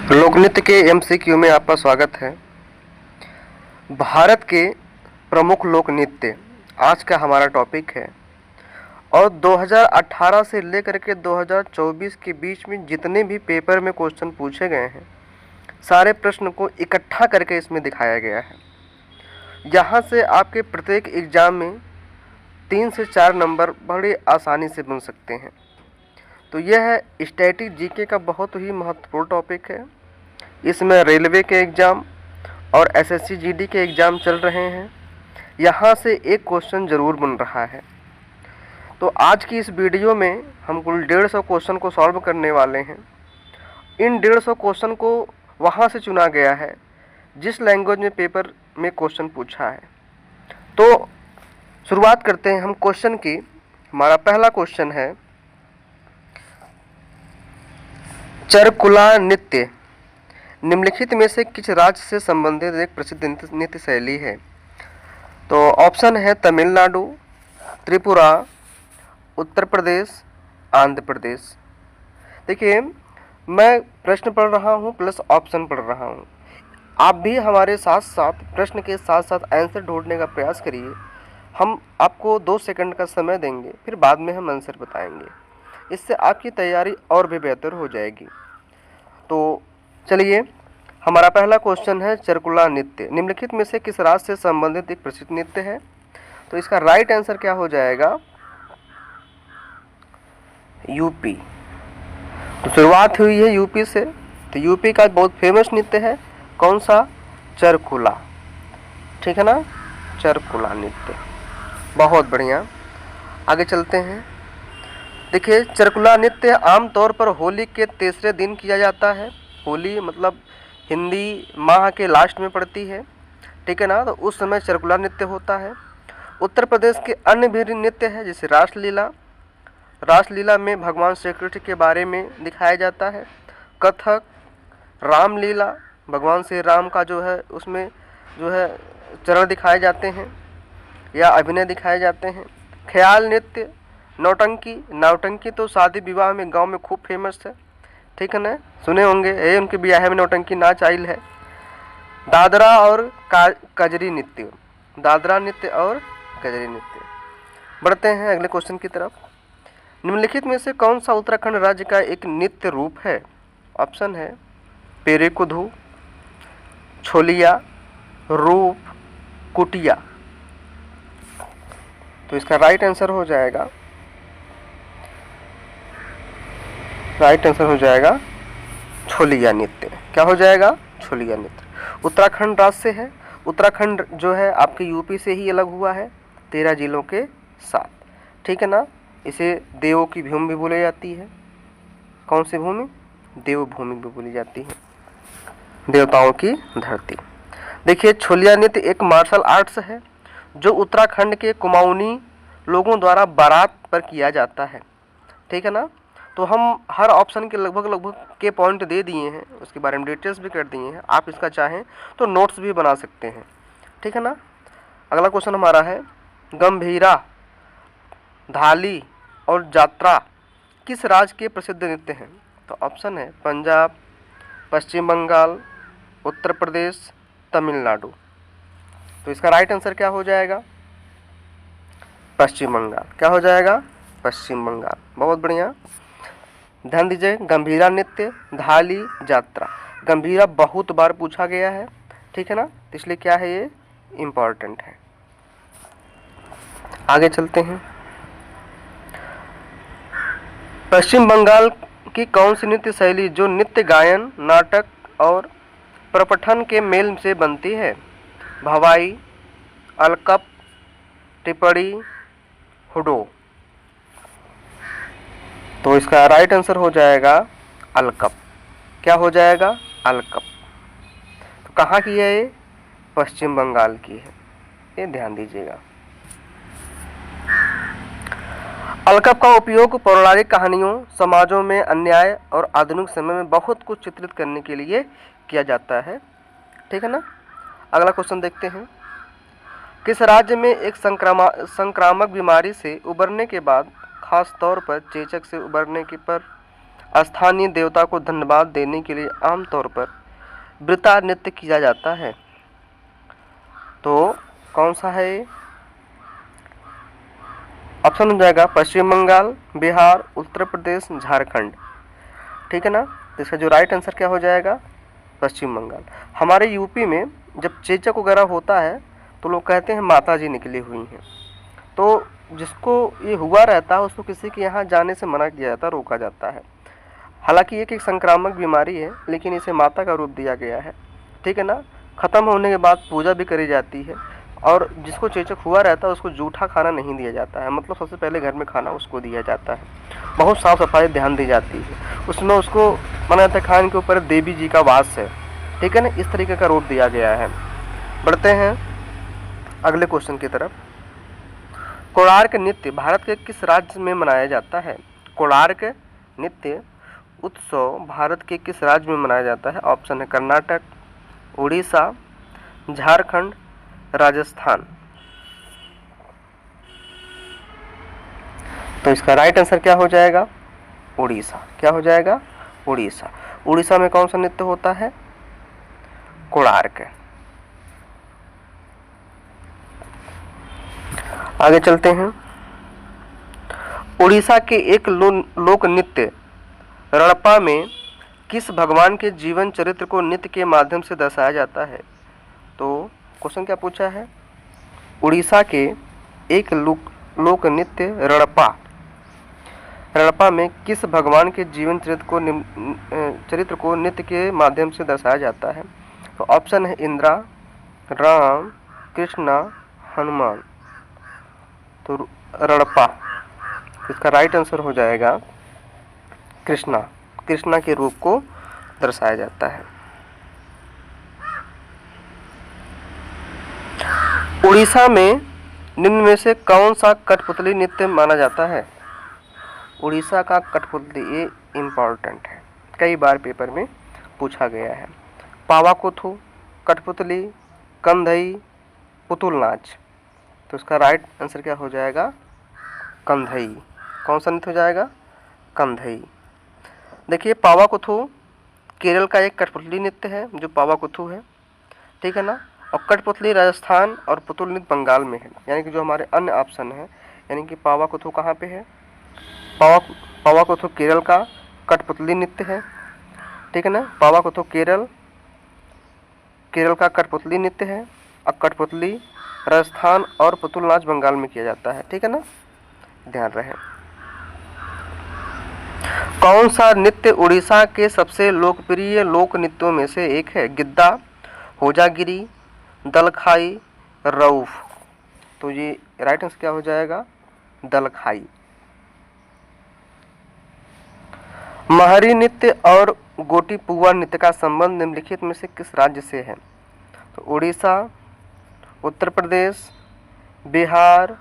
लोकनृत्य के एमसीक्यू में आपका स्वागत है। भारत के प्रमुख लोक नृत्य आज का हमारा टॉपिक है और 2018 से लेकर के 2024 के बीच में जितने भी पेपर में क्वेश्चन पूछे गए हैं, सारे प्रश्न को इकट्ठा करके इसमें दिखाया गया है। यहाँ से आपके प्रत्येक एग्ज़ाम में 3 से 4 नंबर बड़ी आसानी से बन सकते हैं। तो यह है स्टैटिक जीके का बहुत ही महत्वपूर्ण टॉपिक है। इसमें रेलवे के एग्ज़ाम और एसएससी जीडी के एग्ज़ाम चल रहे हैं। यहाँ से एक क्वेश्चन ज़रूर बन रहा है। तो आज की इस वीडियो में हम कुल 150 क्वेश्चन को सॉल्व करने वाले हैं। इन 150 क्वेश्चन को वहाँ से चुना गया है जिस लैंग्वेज में पेपर में क्वेश्चन पूछा है। तो शुरुआत करते हैं हम क्वेश्चन की। हमारा पहला क्वेश्चन है, चरकुला नृत्य निम्नलिखित में से किस राज्य से संबंधित एक प्रसिद्ध नृत्य शैली है? तो ऑप्शन है तमिलनाडु, त्रिपुरा, उत्तर प्रदेश, आंध्र प्रदेश। देखिए, मैं प्रश्न पढ़ रहा हूँ प्लस ऑप्शन पढ़ रहा हूँ। आप भी हमारे साथ साथ प्रश्न के साथ साथ आंसर ढूंढने का प्रयास करिए। हम आपको 2 सेकंड का समय देंगे, फिर बाद में हम आंसर बताएंगे। इससे आपकी तैयारी और भी बेहतर हो जाएगी। तो चलिए, हमारा पहला क्वेश्चन है, चरकुला नृत्य निम्नलिखित में से किस राज्य से संबंधित एक प्रसिद्ध नृत्य है? तो इसका राइट आंसर क्या हो जाएगा? यूपी। तो शुरुआत हुई है यूपी से। तो यूपी का बहुत फेमस नृत्य है कौन सा? चरकुला। ठीक है ना, चरकुला नृत्य। बहुत बढ़िया, आगे चलते हैं। देखिए, चरकुला नृत्य आमतौर पर होली के तीसरे दिन किया जाता है। होली मतलब हिंदी माह के लास्ट में पड़ती है, ठीक है ना। तो उस समय चरकुला नृत्य होता है। उत्तर प्रदेश के अन्य भी नृत्य है जैसे रासलीला। रासलीला में भगवान श्री कृष्ण के बारे में दिखाया जाता है। कथक, रामलीला, भगवान श्री राम का जो है उसमें जो है चरण दिखाए जाते हैं या अभिनय दिखाए जाते हैं। ख्याल नृत्य, नौटंकी। नौटंकी तो शादी विवाह में गांव में खूब फेमस है, ठीक है ना, सुने होंगे। ये उनके ब्याह में नौटंकी नाच आइल है। दादरा और कजरी नृत्य, दादरा नृत्य और कजरी नृत्य। बढ़ते हैं अगले क्वेश्चन की तरफ। निम्नलिखित में से कौन सा उत्तराखंड राज्य का एक नृत्य रूप है? ऑप्शन है पेरेकुधू, छोलिया, रूप, कुटिया। तो इसका राइट आंसर हो जाएगा, छोलिया नृत्य। क्या हो जाएगा? छोलिया नृत्य। उत्तराखंड राज्य से है। उत्तराखंड जो है आपके यूपी से ही अलग हुआ है 13 जिलों के साथ, ठीक है ना। इसे देवों की भूमि भी बोली जाती है। कौन सी भूमि? देवभूमि भी बोली जाती है, देवताओं की धरती। देखिए, छोलिया नृत्य एक मार्शल आर्ट्स है जो उत्तराखंड के कुमाऊनी लोगों द्वारा बारात पर किया जाता है, ठीक है ना। तो हम हर ऑप्शन के लगभग के पॉइंट दे दिए हैं, उसके बारे में डिटेल्स भी कर दिए हैं। आप इसका चाहें तो नोट्स भी बना सकते हैं, ठीक है ना। अगला क्वेश्चन हमारा है, गंभीरा, धाली और जात्रा किस राज्य के प्रसिद्ध नृत्य हैं? तो ऑप्शन है पंजाब, पश्चिम बंगाल, उत्तर प्रदेश, तमिलनाडु। तो इसका राइट आंसर क्या हो जाएगा? पश्चिम बंगाल। क्या हो जाएगा? पश्चिम बंगाल। बहुत बढ़िया, ध्यान दीजिए। गंभीरा नृत्य, धाली, जात्रा। गंभीरा बहुत बार पूछा गया है, ठीक है ना, इसलिए क्या है, ये इम्पॉर्टेंट है। आगे चलते हैं। पश्चिम बंगाल की कौन सी नृत्य शैली जो नृत्य, गायन, नाटक और प्रपठन के मेल से बनती है? भवाई, अलकप, टिप्पणी, हुडो। तो इसका राइट आंसर हो जाएगा अलकप। क्या हो जाएगा? अलकप। तो कहाँ की है ये? पश्चिम बंगाल की है, ये ध्यान दीजिएगा। अलकप का उपयोग पौराणिक कहानियों, समाजों में अन्याय और आधुनिक समय में बहुत कुछ चित्रित करने के लिए किया जाता है, ठीक है ना। अगला क्वेश्चन देखते हैं। किस राज्य में एक संक्रामक बीमारी से उबरने के बाद, खास तौर पर चेचक से उबरने के पर स्थानीय देवता को धन्यवाद देने के लिए आमतौर पर वृता नृत्य किया जाता है। तो कौन सा है ये? ऑप्शन हो जाएगा पश्चिम बंगाल, बिहार, उत्तर प्रदेश, झारखंड। ठीक है ना। तो इसका जो राइट आंसर क्या हो जाएगा? पश्चिम बंगाल। हमारे यूपी में जब चेचक वगैरह होता है तो लोग कहते हैं माता जी निकली हुई हैं। तो जिसको ये हुआ रहता है उसको किसी के यहाँ जाने से मना किया जाता है, रोका जाता है। हालांकि ये एक संक्रामक बीमारी है, लेकिन इसे माता का रूप दिया गया है। ठीक है ना। ख़त्म होने के बाद पूजा भी करी जाती है, और जिसको चेचक हुआ रहता है उसको जूठा खाना नहीं दिया जाता है, मतलब सबसे पहले घर में खाना उसको दिया जाता है। बहुत साफ सफाई ध्यान दी जाती है उसमें। उसको माना जाता है खान के ऊपर देवी जी का वास है। ठीक है ना। इस तरीके का रूप दिया गया है। बढ़ते हैं अगले क्वेश्चन की तरफ। कोणार्क नृत्य भारत के किस राज्य में मनाया जाता है? कोणार्क नृत्य उत्सव भारत के किस राज्य में मनाया जाता है? ऑप्शन है कर्नाटक, उड़ीसा, झारखंड, राजस्थान। तो इसका राइट आंसर क्या हो जाएगा? उड़ीसा। क्या हो जाएगा? उड़ीसा। उड़ीसा में कौन सा नृत्य होता है? कोणार्क। आगे चलते हैं। उड़ीसा के एक लोक नृत्य रणपा में किस भगवान के जीवन चरित्र को नृत्य के माध्यम से दर्शाया जाता है? तो क्वेश्चन क्या पूछा है? उड़ीसा के एक लोक नृत्य रणपा में किस भगवान के जीवन चरित्र को नृत्य के माध्यम से दर्शाया जाता है? तो ऑप्शन है इंद्रा, राम, कृष्णा, हनुमान। तो रणपा, इसका राइट आंसर हो जाएगा कृष्णा। कृष्णा के रूप को दर्शाया जाता है। उड़ीसा में निम्न में से कौन सा कठपुतली नृत्य माना जाता है? उड़ीसा का कठपुतली, ये इम्पॉर्टेंट है, कई बार पेपर में पूछा गया है। पावाकुथु, कठपुतली, कंधई, पुतुल नाच। तो इसका राइट आंसर क्या हो जाएगा? कंधई। कौन सा नृत्य हो जाएगा? कंधई। देखिए पावाकुथु केरल का एक कठपुतली नृत्य है जो पावाकुथु है। ठीक है ना। और कठपुतली राजस्थान और पुतुल नृत्य बंगाल में है। यानी कि जो हमारे अन्य ऑप्शन है, यानी कि पावाकुथु कहाँ पे है? पावाकुथु केरल का कठपुतली नृत्य है। ठीक है ना। पावाकुथु केरल का कठपुतली नृत्य है, और कठपुतली राजस्थान और पुतुल नाच बंगाल में किया जाता है। ठीक है ना। ध्यान रहे। कौन सा नृत्य उड़ीसा के सबसे लोकप्रिय लोक नृत्यों में से एक है? गिद्दा, होजागिरी, दलखाई, रऊफ। तो ये राइट आंसर क्या हो जाएगा? दलखाई। महरी नृत्य और गोटीपुआ नृत्य का संबंध निम्नलिखित में से किस राज्य से है? तो उड़ीसा, उत्तर प्रदेश, बिहार,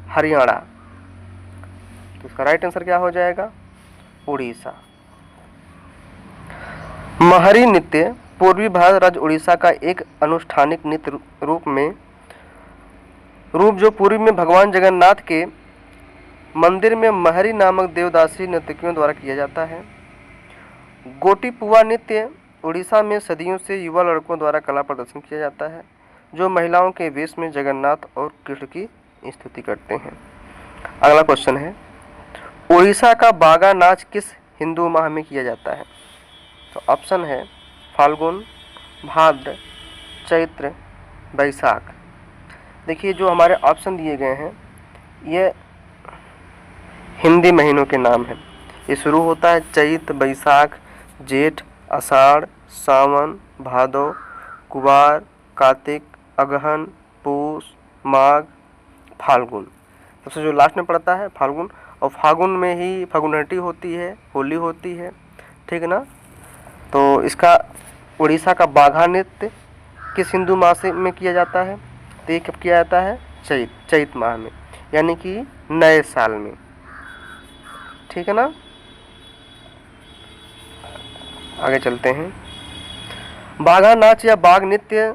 हरियाणा। तो इसका राइट आंसर क्या हो जाएगा? उड़ीसा। महरी नृत्य पूर्वी भारत राज्य उड़ीसा का एक अनुष्ठानिक नृत्य रूप जो पूर्वी में भगवान जगन्नाथ के मंदिर में महरी नामक देवदासी नर्तकियों द्वारा किया जाता है। गोटीपुआ नृत्य उड़ीसा में सदियों से युवा लड़कों द्वारा कला प्रदर्शन किया जाता है, जो महिलाओं के वेश में जगन्नाथ और कृष्ण की स्तुति करते हैं। अगला क्वेश्चन है, उड़ीसा का बागा नाच किस हिंदू माह में किया जाता है? तो ऑप्शन है फाल्गुन, भाद्र, चैत्र, बैसाख। देखिए जो हमारे ऑप्शन दिए गए हैं ये हिंदी महीनों के नाम हैं। ये शुरू होता है चैत, बैसाख, जेठ, आषाढ़, सावन, भादो, कुवार, कार्तिक, अगहन, पूस, माघ, फाल्गुन। सबसे जो लास्ट में पड़ता है फाल्गुन, और फागुन में ही फागुनहटी होती है, होली होती है। ठीक है ना। तो इसका उड़ीसा का बाघा नृत्य किस हिंदू माह से में किया जाता है? तो ये कब किया जाता है? चैत माह में, यानी कि नए साल में। ठीक है ना। आगे चलते हैं। बाघा नाच या बाघ नृत्य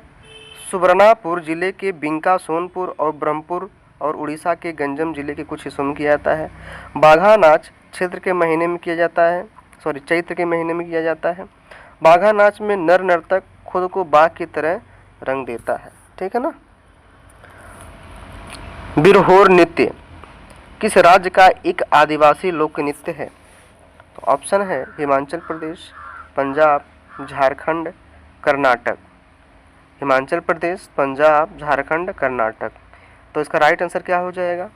सुबर्णापुर जिले के बिंका, सोनपुर और ब्रह्मपुर और उड़ीसा के गंजम जिले के कुछ हिस्सों में किया जाता है। बाघा नाच क्षेत्र के महीने में किया जाता है। चैत्र के महीने में किया जाता है। बाघा नाच में नर नर्तक खुद को बाघ की तरह रंग देता है, ठीक है ना। बिरहोर नृत्य किस राज्य का एक आदिवासी लोक नृत्य है? तो ऑप्शन है हिमाचल प्रदेश, पंजाब, झारखंड, कर्नाटक। हिमाचल प्रदेश, पंजाब, झारखंड, कर्नाटक। तो इसका राइट आंसर क्या हो जाएगा?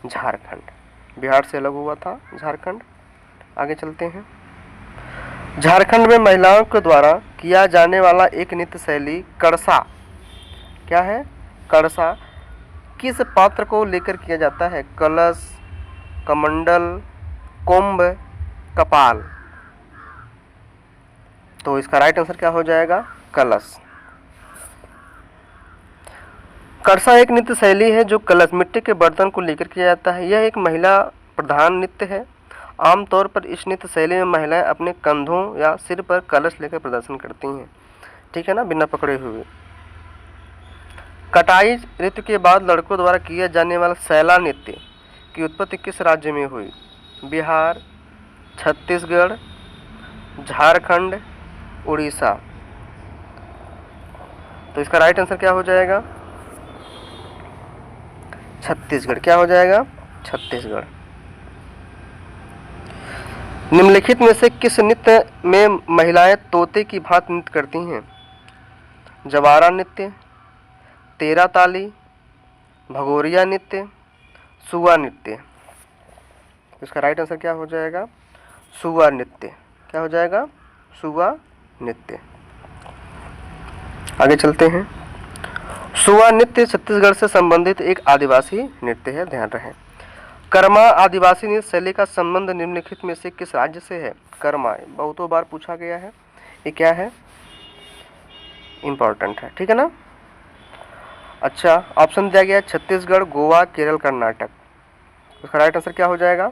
झारखंड। बिहार से अलग हुआ था झारखंड। आगे चलते हैं। झारखंड में महिलाओं के द्वारा किया जाने वाला एक नृत्य शैली कड़सा, क्या है? कड़सा किस पात्र को लेकर किया जाता है? कलश, कमंडल, कुंभ, कपाल। तो इसका राइट आंसर क्या हो जाएगा? कलश। कड़सा एक नृत्य शैली है जो कलश, मिट्टी के बर्तन को लेकर किया जाता है। यह एक महिला प्रधान नृत्य है। आमतौर पर इस नृत्य शैली में महिलाएं अपने कंधों या सिर पर कलश लेकर प्रदर्शन करती हैं, ठीक है ना, बिना पकड़े हुए। कटाई ऋतु के बाद लड़कों द्वारा किया जाने वाला सैला नृत्य की उत्पत्ति किस राज्य में हुई? बिहार, छत्तीसगढ़, झारखंड, उड़ीसा। तो इसका राइट आंसर क्या हो जाएगा? छत्तीसगढ़। क्या हो जाएगा? छत्तीसगढ़। निम्नलिखित में से किस नृत्य में महिलाएं तोते की भांति नृत्य करती हैं? जवारा नृत्य, तेरा ताली, भगोरिया नृत्य, सुआ नृत्य। इसका राइट आंसर क्या हो जाएगा? सुआ नृत्य। क्या हो जाएगा? सुआ नृत्य। आगे चलते हैं। सुआ नृत्य छत्तीसगढ़ से संबंधित एक आदिवासी नृत्य है, ध्यान रहे। कर्मा आदिवासी नृत्य शैली का संबंध निम्नलिखित में से किस राज्य से है? कर्मा बहुतों बार पूछा गया है, ये क्या है? इंपॉर्टेंट है, ठीक है ना। अच्छा, ऑप्शन दिया गया छत्तीसगढ़, गोवा, केरल, कर्नाटक। उसका राइट आंसर क्या हो जाएगा?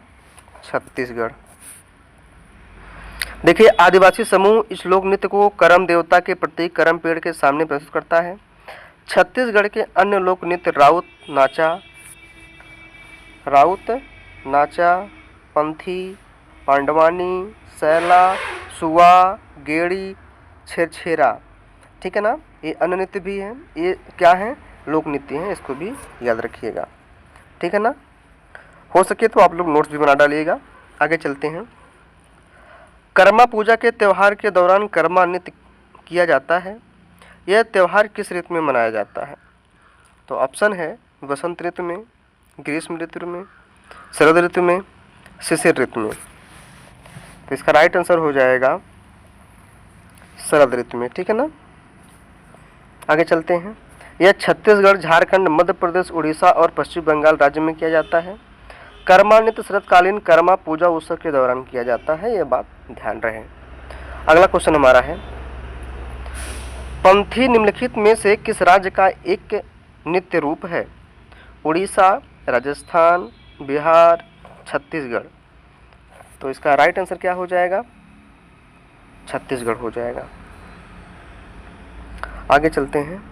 छत्तीसगढ़। देखिए, आदिवासी समूह इस लोक नृत्य को करम देवता के प्रतीक करम पेड़ के सामने प्रस्तुत करता है। छत्तीसगढ़ के अन्य लोक नृत्य राउत नाचा, पंथी, पांडवानी, सैला, सुआ, गेड़ी, छेरछेरा, ठीक है ना। ये अन्य नृत्य भी हैं, ये क्या है? लोक नृत्य हैं, इसको भी याद रखिएगा, ठीक है ना। हो सके तो आप लोग नोट्स भी बना डालिएगा। आगे चलते हैं। कर्मा पूजा के त्यौहार के दौरान कर्मा नृत्य किया जाता है। यह त्यौहार किस ऋतु में मनाया जाता है? तो ऑप्शन है वसंत ऋतु में, ग्रीष्म ऋतु में, शरद ऋतु में, शिशिर ऋतु में। तो इसका राइट आंसर हो जाएगा शरद ऋतु में, ठीक है ना। आगे चलते हैं। यह छत्तीसगढ़, झारखंड, मध्य प्रदेश, उड़ीसा और पश्चिम बंगाल राज्य में किया जाता है। कर्मा नृत्य शरतकालीन कर्मा पूजा उत्सव के दौरान किया जाता है, यह बात ध्यान रहे। अगला क्वेश्चन हमारा है, पंथी निम्नलिखित में से किस राज्य का एक नृत्य रूप है? उड़ीसा, राजस्थान, बिहार, छत्तीसगढ़। तो इसका राइट आंसर क्या हो जाएगा? छत्तीसगढ़ हो जाएगा। आगे चलते हैं।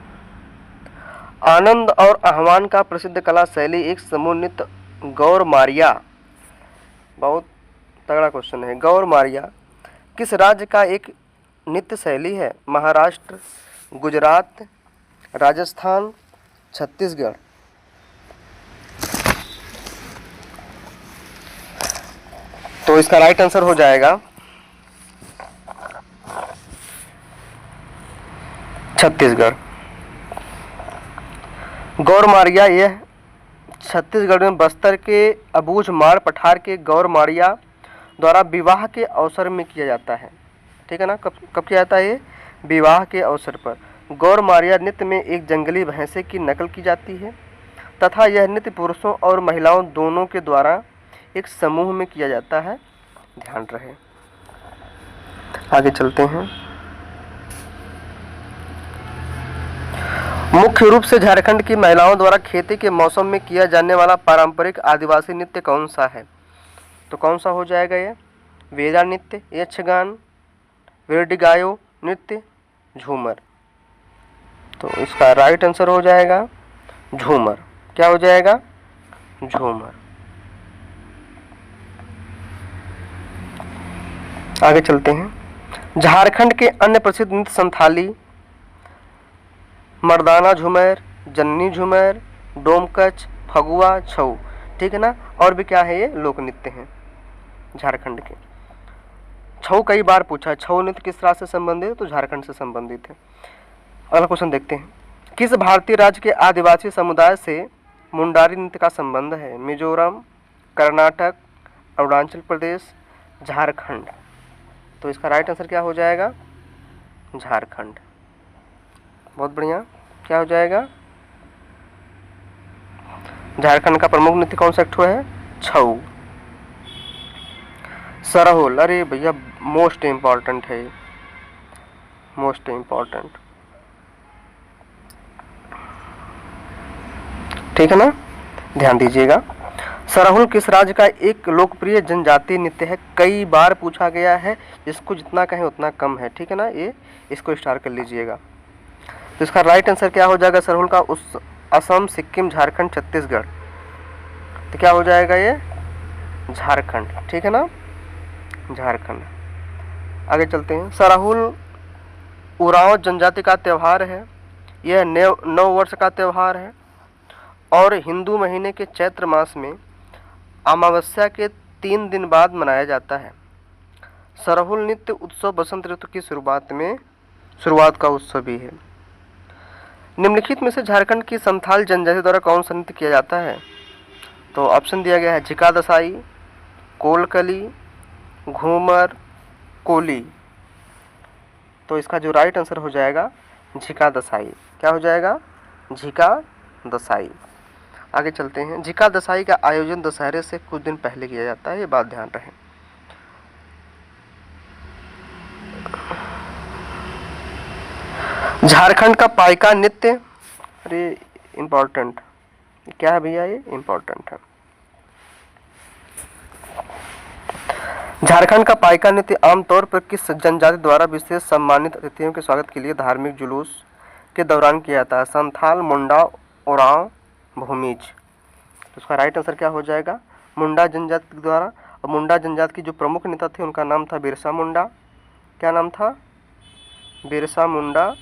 आनंद और आह्वान का प्रसिद्ध कला शैली एक समूह नृत्य गौर मारिया, बहुत तगड़ा क्वेश्चन है। गौर मारिया किस राज्य का एक नृत्य शैली है? महाराष्ट्र, गुजरात, राजस्थान, छत्तीसगढ़। तो इसका राइट आंसर हो जाएगा छत्तीसगढ़। गौर मारिया यह छत्तीसगढ़ में बस्तर के अबूझ मार पठार के गौर मारिया द्वारा विवाह के अवसर में किया जाता है, ठीक है ना। कब किया जाता है ये? विवाह के अवसर पर। गौर मारिया नृत्य में एक जंगली भैंसे की नकल की जाती है तथा यह नृत्य पुरुषों और महिलाओं दोनों के द्वारा एक समूह में किया जाता है, ध्यान रहे। आगे चलते हैं। मुख्य रूप से झारखंड की महिलाओं द्वारा खेती के मौसम में किया जाने वाला पारंपरिक आदिवासी नृत्य कौन सा है? तो कौन सा हो जाएगा ये? वेदा नृत्य, यक्षगान, वेरडिगायो नृत्य, झूमर। तो इसका राइट आंसर हो जाएगा झूमर। क्या हो जाएगा? झूमर। आगे चलते हैं। झारखंड के अन्य प्रसिद्ध नृत्य संथाली, मर्दाना झूमर, जन्नी झूमर, डोमकच, फगुआ, छऊ। ठीक है ना। और भी क्या है, ये लोक नृत्य हैं झारखंड के। छऊ कई बार पूछा, छऊ नृत्य किस राज्य से संबंधित है, तो झारखंड से संबंधित है। अगला क्वेश्चन देखते हैं। किस भारतीय राज्य के आदिवासी समुदाय से मुंडारी नृत्य का संबंध है? मिजोरम, कर्नाटक, अरुणाचल प्रदेश, झारखंड। तो इसका राइट आंसर क्या हो जाएगा? झारखंड। बहुत बढ़िया। क्या हो जाएगा? झारखंड का प्रमुख नृत्य कौन सा ठो है? छऊ। सरहुल, अरे भैया मोस्ट इम्पॉर्टेंट है, मोस्ट इम्पॉर्टेंट। ठीक है ना, ध्यान दीजिएगा। सरहुल किस राज्य का एक लोकप्रिय जनजातीय नृत्य है? कई बार पूछा गया है, इसको जितना कहें उतना कम है। ठीक है ना, ये इसको स्टार कर लीजिएगा। तो इसका राइट आंसर क्या हो जाएगा सरहुल का? उस असम, सिक्किम, झारखंड, छत्तीसगढ़। तो क्या हो जाएगा ये? झारखंड। ठीक है ना, झारखंड। आगे चलते हैं। सरहुल उरांव जनजाति का त्यौहार है। यह नव वर्ष का त्यौहार है और हिंदू महीने के चैत्र मास में अमावस्या के 3 दिन बाद मनाया जाता है। सरहुल नृत्य उत्सव बसंत ऋतु की शुरुआत का उत्सव भी है। निम्नलिखित में से झारखंड की संथाल जनजाति द्वारा कौन सा नृत्य किया जाता है? तो ऑप्शन दिया गया है झिका दसाई, कोलकली, घूमर, कोली। तो इसका जो राइट आंसर हो जाएगा झिका दसाई। क्या हो जाएगा? झिका दसाई। आगे चलते हैं। झिका दसाई का आयोजन दशहरे से कुछ दिन पहले किया जाता है, ये बात ध्यान रहे। झारखंड का पाइका नृत्य, अरे इम्पोर्टेंट क्या है भैया? ये इम्पोर्टेंट है। झारखंड का पाइका नृत्य आमतौर पर किस जनजाति द्वारा विशेष सम्मानित अतिथियों के स्वागत के लिए धार्मिक जुलूस के दौरान किया जाता है? संथाल, मुंडा, ओरांव, भूमिज। तो उसका राइट आंसर क्या हो जाएगा? मुंडा जनजाति द्वारा। और मुंडा जनजाति की जो प्रमुख नेता थे उनका नाम था बिरसा मुंडा। क्या नाम था? बिरसा मुंडा।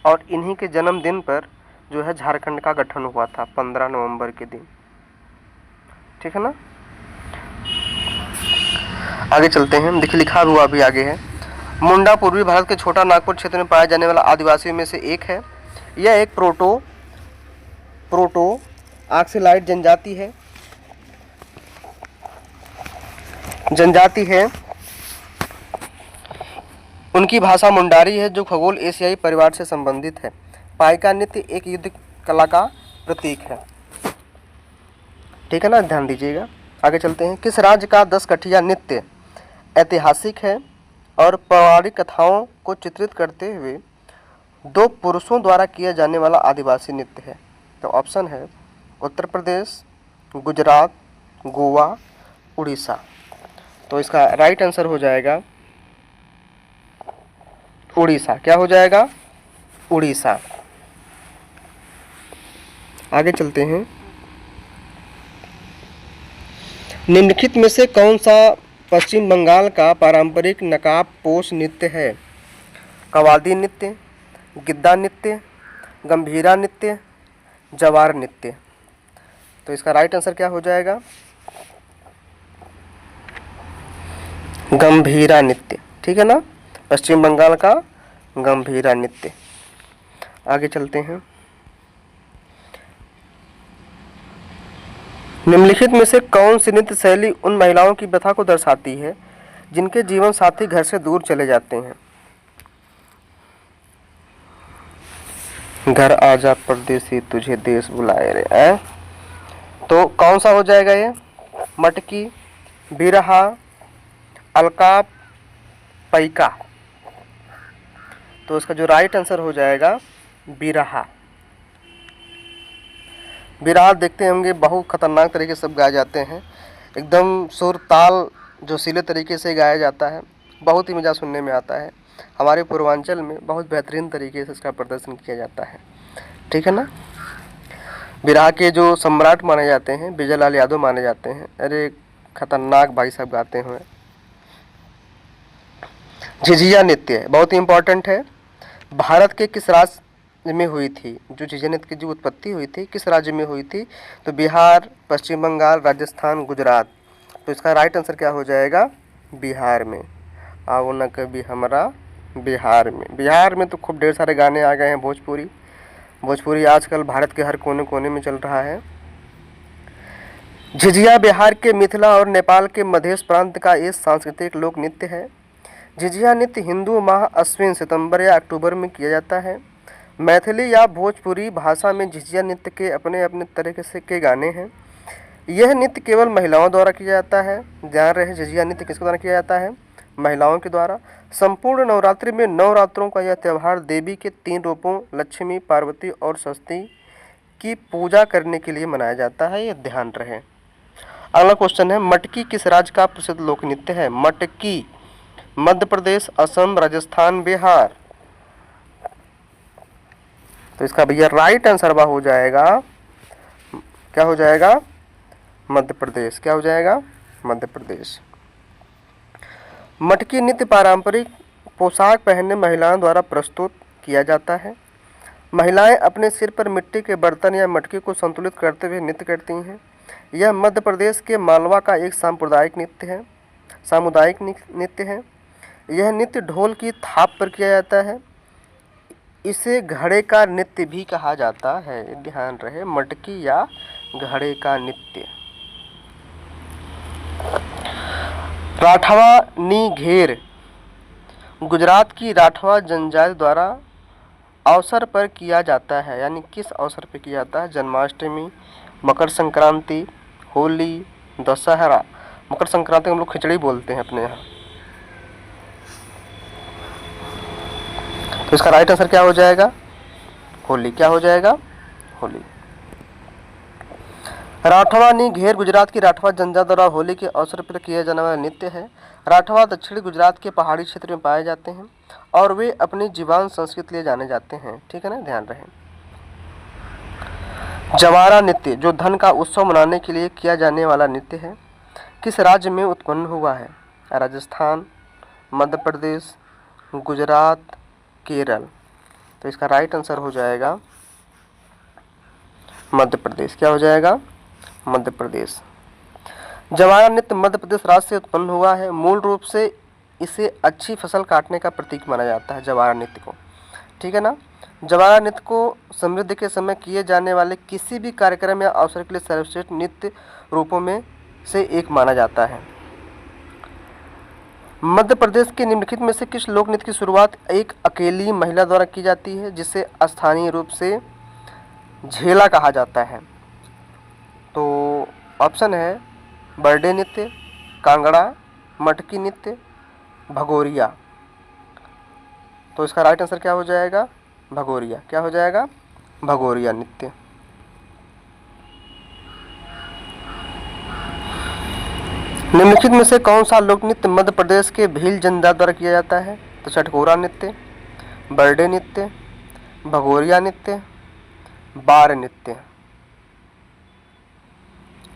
और इन्हीं के जन्मदिन पर जो है झारखंड का गठन हुआ था 15 नवंबर के दिन। ठीक है ना। आगे चलते हैं। देखिए लिखा हुआ भी आगे है। मुंडा पूर्वी भारत के छोटा नागपुर क्षेत्र में पाया जाने वाला आदिवासियों में से एक है। यह एक प्रोटो ऑक्सिलाइट जनजाति है। उनकी भाषा मुंडारी है जो खगोल एशियाई परिवार से संबंधित है। पाइका नृत्य एक युद्ध कला का प्रतीक है। ठीक है ना, ध्यान दीजिएगा। आगे चलते हैं। किस राज्य का 10 कठिया नृत्य ऐतिहासिक है और पौराणिक कथाओं को चित्रित करते हुए 2 पुरुषों द्वारा किया जाने वाला आदिवासी नृत्य है? तो ऑप्शन है उत्तर प्रदेश, गुजरात, गोवा, उड़ीसा। तो इसका राइट आंसर हो जाएगा उड़ीसा। क्या हो जाएगा? उड़ीसा। आगे चलते हैं। निम्नलिखित में से कौन सा पश्चिम बंगाल का पारंपरिक नकाब पोश नृत्य है? कवाली नृत्य, गिद्दा नृत्य, गंभीरा नृत्य, जवार नृत्य। तो इसका राइट आंसर क्या हो जाएगा? गंभीरा नृत्य। ठीक है ना, पश्चिम बंगाल का गंभीरा नृत्य। आगे चलते हैं। निम्नलिखित में से कौन सी नृत्य शैली उन महिलाओं की व्यथा को दर्शाती है जिनके जीवन साथी घर से दूर चले जाते हैं? घर आजा परदेसी तुझे देश बुलाए रे ऐ। तो कौन सा हो जाएगा ये? मटकी, बिरहा, अलकाप, पैका। तो इसका जो राइट आंसर हो जाएगा बिरहा। बिरहा देखते होंगे बहुत खतरनाक तरीके से सब गाए जाते हैं, एकदम सुर ताल जो सीले तरीके से गाया जाता है, बहुत ही मज़ा सुनने में आता है। हमारे पूर्वांचल में बहुत बेहतरीन तरीके से इसका प्रदर्शन किया जाता है। ठीक है ना। बिरहा के जो सम्राट माने जाते हैं विजय लाल यादव माने जाते हैं। अरे खतरनाक भाई साहब गाते हुए। झिझिया नृत्य बहुत ही इंपॉर्टेंट है। भारत के किस राज्य में हुई थी? जो झिझिया नृत्य की जो उत्पत्ति हुई थी किस राज्य में हुई थी? तो बिहार, पश्चिम बंगाल, राजस्थान, गुजरात। तो इसका राइट आंसर क्या हो जाएगा? बिहार में। आओ न कभी हमरा बिहार में। बिहार में तो खूब ढेर सारे गाने आ गए हैं। भोजपुरी आजकल भारत के हर कोने कोने में चल रहा है। झिझिया बिहार के मिथिला और नेपाल के मधेश प्रांत का एक सांस्कृतिक लोक नृत्य है। झिझिया नृत्य हिंदू माह अश्विन, सितंबर या अक्टूबर में किया जाता है। मैथिली या भोजपुरी भाषा में झिझिया नृत्य के अपने अपने तरीके से के गाने हैं। यह नृत्य केवल महिलाओं द्वारा किया जाता है। ध्यान रहे, झिझिया नृत्य किसके द्वारा किया जाता है? महिलाओं के द्वारा। संपूर्ण नवरात्रि में नवरात्रों का यह त्यौहार देवी के 3 रूपों लक्ष्मी, पार्वती और सरस्वती की पूजा करने के लिए मनाया जाता है। यह ध्यान रहे। अगला क्वेश्चन है, मटकी किस राज्य का प्रसिद्ध लोक नृत्य है? मटकी मध्य प्रदेश, असम, राजस्थान, बिहार। तो इसका भैया राइट आंसर हो जाएगा, क्या हो जाएगा? मध्य प्रदेश। क्या हो जाएगा? मध्य प्रदेश। मटकी नृत्य पारंपरिक पोशाक पहनने महिलाओं द्वारा प्रस्तुत किया जाता है। महिलाएं अपने सिर पर मिट्टी के बर्तन या मटकी को संतुलित करते हुए नृत्य करती हैं। यह मध्य प्रदेश के मालवा का एक सामुदायिक नृत्य है। यह नृत्य ढोल की थाप पर किया जाता है। इसे घड़े का नृत्य भी कहा जाता है। ध्यान रहे, मटकी या घड़े का नृत्य। राठवा नी घेर गुजरात की राठवा जनजाति द्वारा अवसर पर किया जाता है। यानी किस अवसर पर किया जाता है? जन्माष्टमी, मकर संक्रांति, होली, दशहरा। मकर संक्रांति हम लोग खिचड़ी बोलते हैं अपने यहाँ। तो इसका राइट आंसर क्या हो जाएगा? होली। क्या हो जाएगा? होली। राठवा नी घेर गुजरात की राठवा जनजाति द्वारा होली के अवसर पर किया जाने वाला नृत्य है। राठवा दक्षिणी गुजरात के पहाड़ी क्षेत्र में पाए जाते हैं और वे अपनी जीवंत संस्कृति के लिए जाने जाते हैं। ठीक है ना, ध्यान रहे। जवारा नृत्य जो धन का उत्सव मनाने के लिए किया जाने वाला नृत्य है, किस राज्य में उत्पन्न हुआ है? राजस्थान, मध्य प्रदेश, गुजरात, केरल। तो इसका राइट आंसर हो जाएगा मध्य प्रदेश। क्या हो जाएगा? मध्य प्रदेश। जवारा नृत्य मध्य प्रदेश राज्य से उत्पन्न हुआ है। मूल रूप से इसे अच्छी फसल काटने का प्रतीक माना जाता है, जवारा नृत्य को। ठीक है ना। जवारा नृत्य को समृद्धि के समय किए जाने वाले किसी भी कार्यक्रम या अवसर के लिए सर्वश्रेष्ठ नृत्य रूपों में से एक माना जाता है। मध्य प्रदेश के निम्नलिखित में से किस लोक नृत्य की शुरुआत एक अकेली महिला द्वारा की जाती है, जिसे स्थानीय रूप से झेला कहा जाता है? तो ऑप्शन है बर्डे नृत्य, कांगड़ा, मटकी नृत्य, भगोरिया। तो इसका राइट आंसर क्या हो जाएगा? भगोरिया। क्या हो जाएगा? भगोरिया नृत्य। निम्नलिखित में से कौन सा लोक नृत्य मध्य प्रदेश के भील जनजाति द्वारा किया जाता है? तो चटकोरा नृत्य, बर्डे नृत्य, भगोरिया नृत्य, बार नृत्य।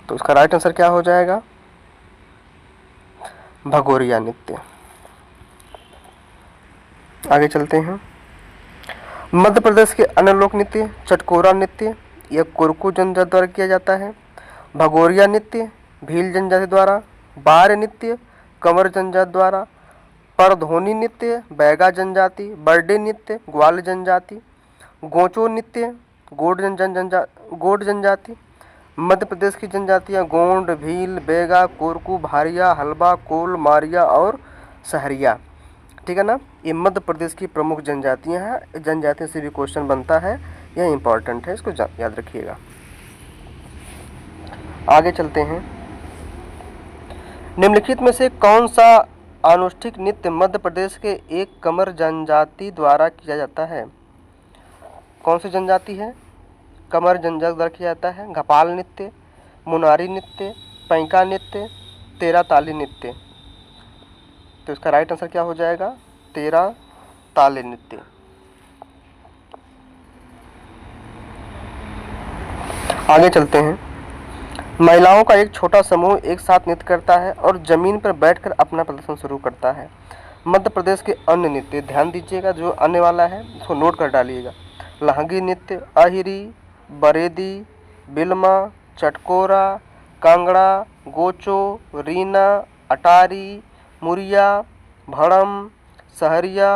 तो इसका राइट आंसर क्या हो जाएगा? भगोरिया नृत्य। आगे चलते हैं। मध्य प्रदेश के अन्य लोक नृत्य चटकोरा नृत्य यह कुरकू जनजाति द्वारा किया जाता है। भगोरिया नृत्य भील जनजाति द्वारा, बार नृत्य कंवर जनजाति द्वारा, परधोनी नृत्य बैगा जनजाति, बर्डे नृत्य ग्वाल जनजाति, गोचो नृत्य गोंड जनजाति। मध्य प्रदेश की जनजातियां गोंड, भील, बैगा, कोरकू, भारिया, हलबा, कोल, मारिया और सहरिया। ठीक है ना। ये मध्य प्रदेश की प्रमुख जनजातियां हैं। जनजातियों से भी क्वेश्चन बनता है, यह इंपॉर्टेंट है, इसको याद रखिएगा। आगे चलते हैं। निम्नलिखित में से कौन सा अनुष्ठित नृत्य मध्य प्रदेश के एक कंवर जनजाति द्वारा किया जाता है? कौन सी जनजाति है? कंवर जनजाति द्वारा किया जाता है। घपाल नृत्य, मुनारी नृत्य, पैंका नृत्य, तेरा ताली नृत्य। तो इसका राइट आंसर क्या हो जाएगा? तेरा ताली नृत्य। आगे चलते हैं। महिलाओं का एक छोटा समूह एक साथ नृत्य करता है और जमीन पर बैठकर अपना प्रदर्शन शुरू करता है। मध्य प्रदेश के अन्य नृत्य, ध्यान दीजिएगा, जो अन्य वाला है उसको नोट कर डालिएगा। लहंगी नृत्य, अहिरी, बरेदी, बिलमा, चटकोरा, कांगड़ा, गोचो, रीना, अटारी, मुरिया, भड़म, सहरिया,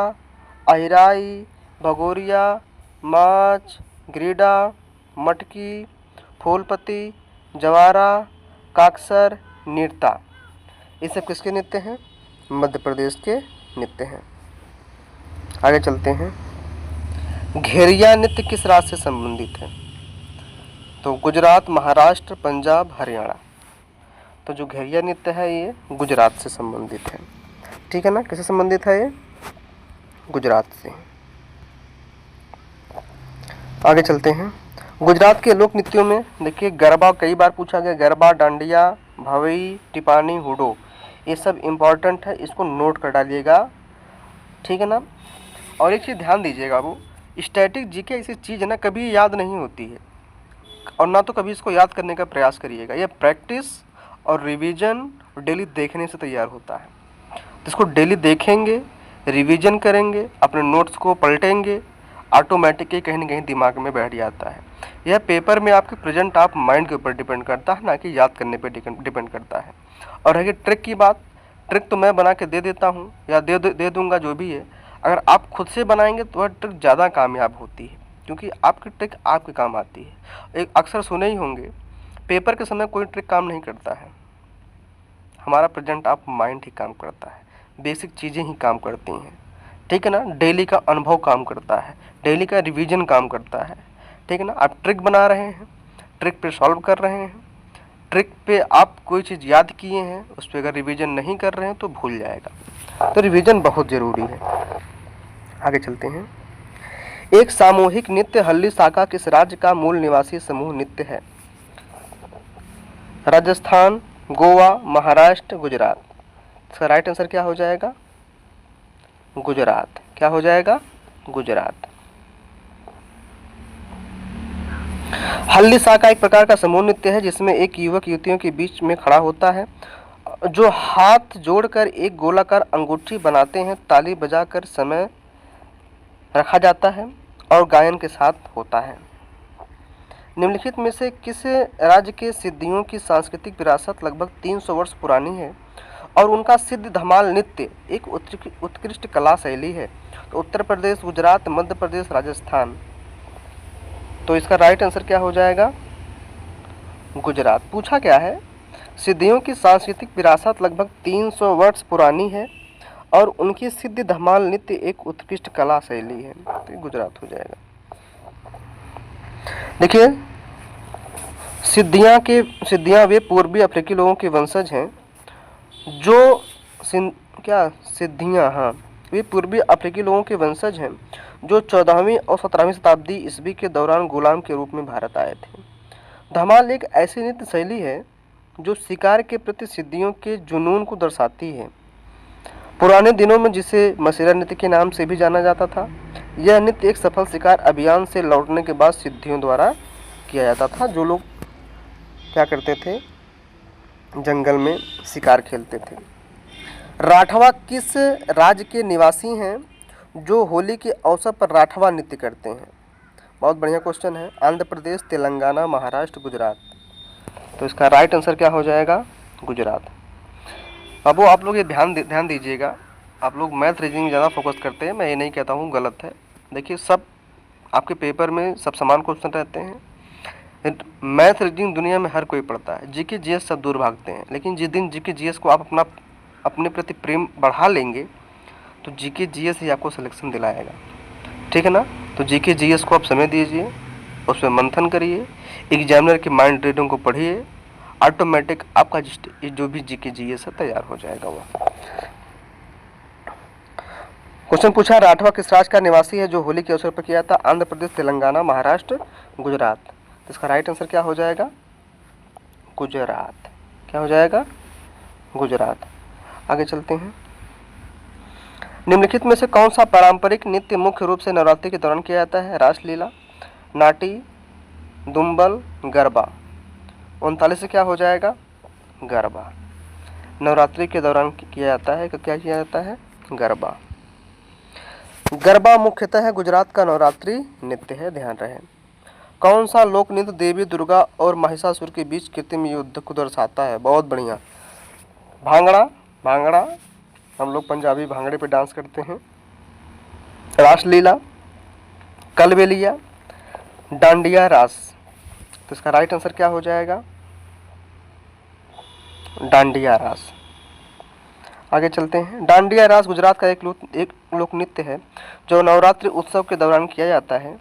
अहिराई, भगोरिया, माच, ग्रीडा, मटकी, फूलपति, जवारा, काकसर, नृत्य। ये सब किसके नृत्य हैं? मध्य प्रदेश के नृत्य हैं। आगे चलते हैं। घेरिया नृत्य किस राज्य से संबंधित है? तो गुजरात, महाराष्ट्र, पंजाब, हरियाणा। तो जो घेरिया नृत्य है ये गुजरात से संबंधित है। ठीक है ना, किससे संबंधित है ये? गुजरात से। आगे चलते हैं। गुजरात के लोक नृत्यों में देखिए, गरबा कई बार पूछा गया, गरबा, डांडिया, भवई, टिपानी, हुडो, ये सब इम्पॉर्टेंट है, इसको नोट कर डालिएगा। ठीक है ना। और एक चीज़ ध्यान दीजिएगा बाबू, स्टैटिक जीके ऐसी चीज़ है ना, कभी याद नहीं होती है और ना तो कभी इसको याद करने का प्रयास करिएगा। यह प्रैक्टिस और रिवीजन डेली देखने से तैयार होता है। तो इसको डेली देखेंगे, रिवीजन करेंगे, अपने नोट्स को पलटेंगे, ऑटोमेटिकली कहीं ना कहीं दिमाग में बैठ जाता है। यह पेपर में आपके प्रेजेंट ऑफ माइंड के ऊपर डिपेंड करता है, ना कि याद करने पे डिपेंड करता है। और रही ट्रिक की बात, ट्रिक तो मैं बना के दे देता हूँ या दे दूँगा, जो भी है। अगर आप खुद से बनाएंगे तो वह ट्रिक ज़्यादा कामयाब होती है, क्योंकि आपकी ट्रिक आपके काम आती है। एक अक्सर सुने ही होंगे, पेपर के समय कोई ट्रिक काम नहीं करता है, हमारा प्रेजेंट ऑफ माइंड ही काम करता है, बेसिक चीज़ें ही काम करती हैं। ठीक है ना। डेली का अनुभव काम करता है, डेली का रिवीजन काम करता है। ठीक है ना। आप ट्रिक बना रहे हैं, ट्रिक पे सॉल्व कर रहे हैं, ट्रिक पे आप कोई चीज़ याद किए हैं, उस पर अगर रिवीजन नहीं कर रहे हैं तो भूल जाएगा। तो रिवीजन बहुत ज़रूरी है। आगे चलते हैं। एक सामूहिक नृत्य हल्ली शाखा किस राज्य का मूल निवासी समूह नृत्य है? राजस्थान, गोवा, महाराष्ट्र, गुजरात। इसका राइट आंसर क्या हो जाएगा? गुजरात। क्या हो जाएगा? गुजरात। हल्ली शाखा एक प्रकार का समूह नृत्य है जिसमें एक युवक युवतियों के बीच में खड़ा होता है, जो हाथ जोड़कर एक गोलाकार अंगूठी बनाते हैं, ताली बजाकर समय रखा जाता है और गायन के साथ होता है। निम्नलिखित में से किस राज्य के सिद्धियों की सांस्कृतिक विरासत लगभग 300 वर्ष पुरानी है और उनका सिद्ध धमाल नृत्य एक उत्कृष्ट कला शैली है? तो उत्तर प्रदेश, गुजरात, मध्य प्रदेश, राजस्थान। तो इसका राइट आंसर क्या हो जाएगा? गुजरात। पूछा क्या है? सिद्धियों की सांस्कृतिक विरासत लगभग 300 वर्ष पुरानी है और उनकी सिद्ध धमाल नृत्य एक उत्कृष्ट कला शैली है। तो गुजरात हो जाएगा। देखिए, सिद्धियां वे पूर्वी अफ्रीकी लोगों के वंशज हैं जो सिद्धियां, हाँ, वे पूर्वी अफ्रीकी लोगों के वंशज हैं जो 14वीं और 17वीं शताब्दी ईस्वी के दौरान गुलाम के रूप में भारत आए थे। धमाल एक ऐसी नृत्य शैली है जो शिकार के प्रति सिद्धियों के जुनून को दर्शाती है। पुराने दिनों में जिसे मसेरा नृत्य के नाम से भी जाना जाता था, यह नृत्य एक सफल शिकार अभियान से लौटने के बाद सिद्धियों द्वारा किया जाता था, जो लोग क्या करते थे, जंगल में शिकार खेलते थे। राठवा किस राज्य के निवासी हैं जो होली के अवसर पर राठवा नृत्य करते हैं? बहुत बढ़िया क्वेश्चन है। आंध्र प्रदेश, तेलंगाना, महाराष्ट्र, गुजरात। तो इसका राइट आंसर क्या हो जाएगा? गुजरात। अब वो आप लोग ये ध्यान दीजिएगा, आप लोग मैथ रीजनिंग ज़्यादा फोकस करते हैं, मैं ये नहीं कहता हूँ गलत है। देखिए, सब आपके पेपर में सब समान क्वेश्चन रहते हैं। मैथ रीजनिंग दुनिया में हर कोई पढ़ता है, जीके जीएस सब दूर भागते हैं, लेकिन जिस दिन जीके जीएस को आप अपने प्रति प्रेम बढ़ा लेंगे तो जीके जीएस ही आपको सिलेक्शन दिलाएगा। ठीक है ना। तो जीके जीएस को आप समय दीजिए, उस पर मंथन करिए, एग्जामिनर के माइंड रीडिंग को पढ़िए, ऑटोमेटिक आपका जो भी जीके जीएस है तैयार हो जाएगा। वो क्वेश्चन पूछा, राठवा किस राज्य का निवासी है जो होली के अवसर पर किया था? आंध्र प्रदेश, तेलंगाना, महाराष्ट्र, गुजरात। तो इसका राइट आंसर क्या हो जाएगा? गुजरात। क्या हो जाएगा? गुजरात। आगे चलते हैं। निम्नलिखित में से कौन सा पारंपरिक नृत्य मुख्य रूप से नवरात्रि के दौरान किया जाता है? रासलीला, नाटी, दुम्बल, गरबा। 39 से क्या हो जाएगा? गरबा। नवरात्रि के दौरान किया जाता है, क्या किया जाता है? गरबा। गरबा मुख्यतः गुजरात का नवरात्रि नृत्य है, ध्यान रहे। कौन सा लोक नृत्य देवी दुर्गा और महिषासुर के बीच कृत्रिम युद्ध को दर्शाता है? बहुत बढ़िया, भांगड़ा। भांगड़ा, हम लोग पंजाबी भांगड़े पे डांस करते हैं। रासलीला, कलबेलिया, डांडिया रास। तो इसका राइट आंसर क्या हो जाएगा? डांडिया रास। आगे चलते हैं। डांडिया रास गुजरात का एक लोक नृत्य है जो नवरात्रि उत्सव के दौरान किया जाता है।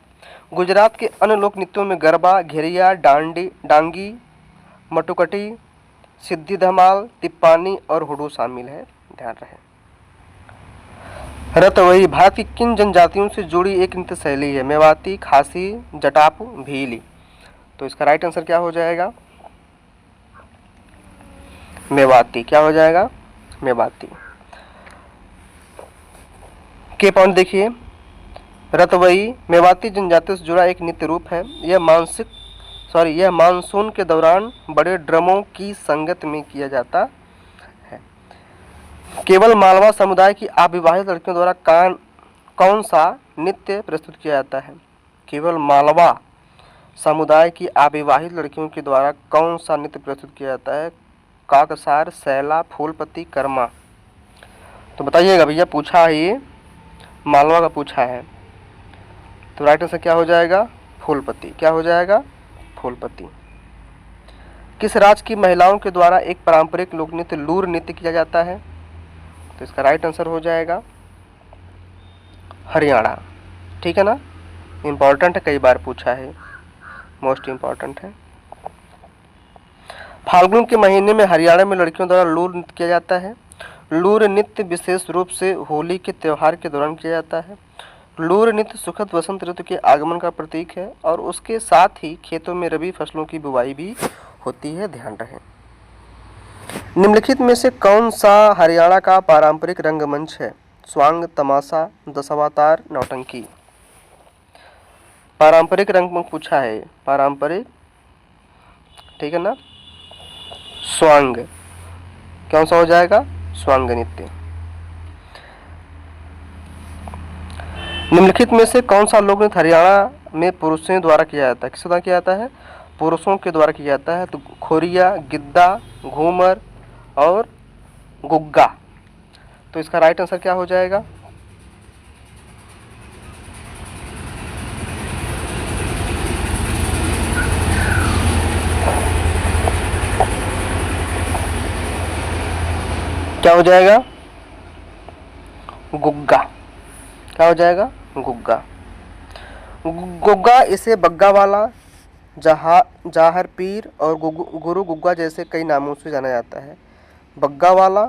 गुजरात के अन्य लोक नृत्यों में गरबा, घेरिया, डांगी, मटुकटी, सिद्धि धमाल, तिप्पानी और हुडू शामिल है, ध्यान रहे। रतवई भारत की किन जनजातियों से जुड़ी एक नृत्य शैली है? मेवाती, खासी, जटापू, भीली। तो इसका राइट आंसर क्या हो जाएगा? मेवाती। क्या हो जाएगा? मेवाती। के पॉइंट देखिए, रतवई मेवाती जनजाति से जुड़ा एक नृत्य रूप है। यह मानसून के दौरान बड़े ड्रमों की संगत में किया जाता है। केवल मालवा समुदाय की अविवाहित लड़कियों द्वारा कौन सा नृत्य प्रस्तुत किया जाता है? केवल मालवा समुदाय की अविवाहित लड़कियों के द्वारा कौन सा नृत्य प्रस्तुत किया जाता है? काकसार, सैला, फूलपति, कर्मा। तो बताइएगा भैया, पूछा है ये, मालवा का पूछा है। तो राइट आंसर क्या हो जाएगा? फूलपति। क्या हो जाएगा? फूलपति। किस राज्य की महिलाओं के द्वारा एक पारंपरिक लोक नृत्य लूर नृत्य किया जाता है? तो इसका राइट आंसर हो जाएगा हरियाणा। ठीक है ना, इंपॉर्टेंट है, कई बार पूछा है, मोस्ट इंपॉर्टेंट है। फाल्गुन के महीने में हरियाणा में लड़कियों द्वारा लूर नृत्य किया जाता है। लूर नृत्य विशेष रूप से होली के त्योहार के दौरान किया जाता है। लूर नृत्य सुखद वसंत ऋतु के आगमन का प्रतीक है और उसके साथ ही खेतों में रबी फसलों की बुवाई भी होती है, ध्यान रहे। निम्नलिखित में से कौन सा हरियाणा का पारंपरिक रंगमंच है? स्वांग, तमाशा, दशावतार, नौटंकी। पारंपरिक रंगमंच पूछा है, पारंपरिक, ठीक है ना। स्वांग, कौन सा हो जाएगा? स्वांग नृत्य। निम्नलिखित में से कौन सा लोक नृत्य हरियाणा में पुरुषों द्वारा किया जाता है? किस द्वारा किया जाता है? पुरुषों के द्वारा किया जाता है। तो खोरिया, गिद्दा, घूमर और गुग्गा। तो इसका राइट आंसर क्या हो जाएगा? क्या हो जाएगा? गुग्गा। क्या हो जाएगा? गुग्गा। गुग्गा इसे बग्गा वाला, जाहर पीर और गुरु गुग्गा जैसे कई नामों से जाना जाता है। बग्गा वाला,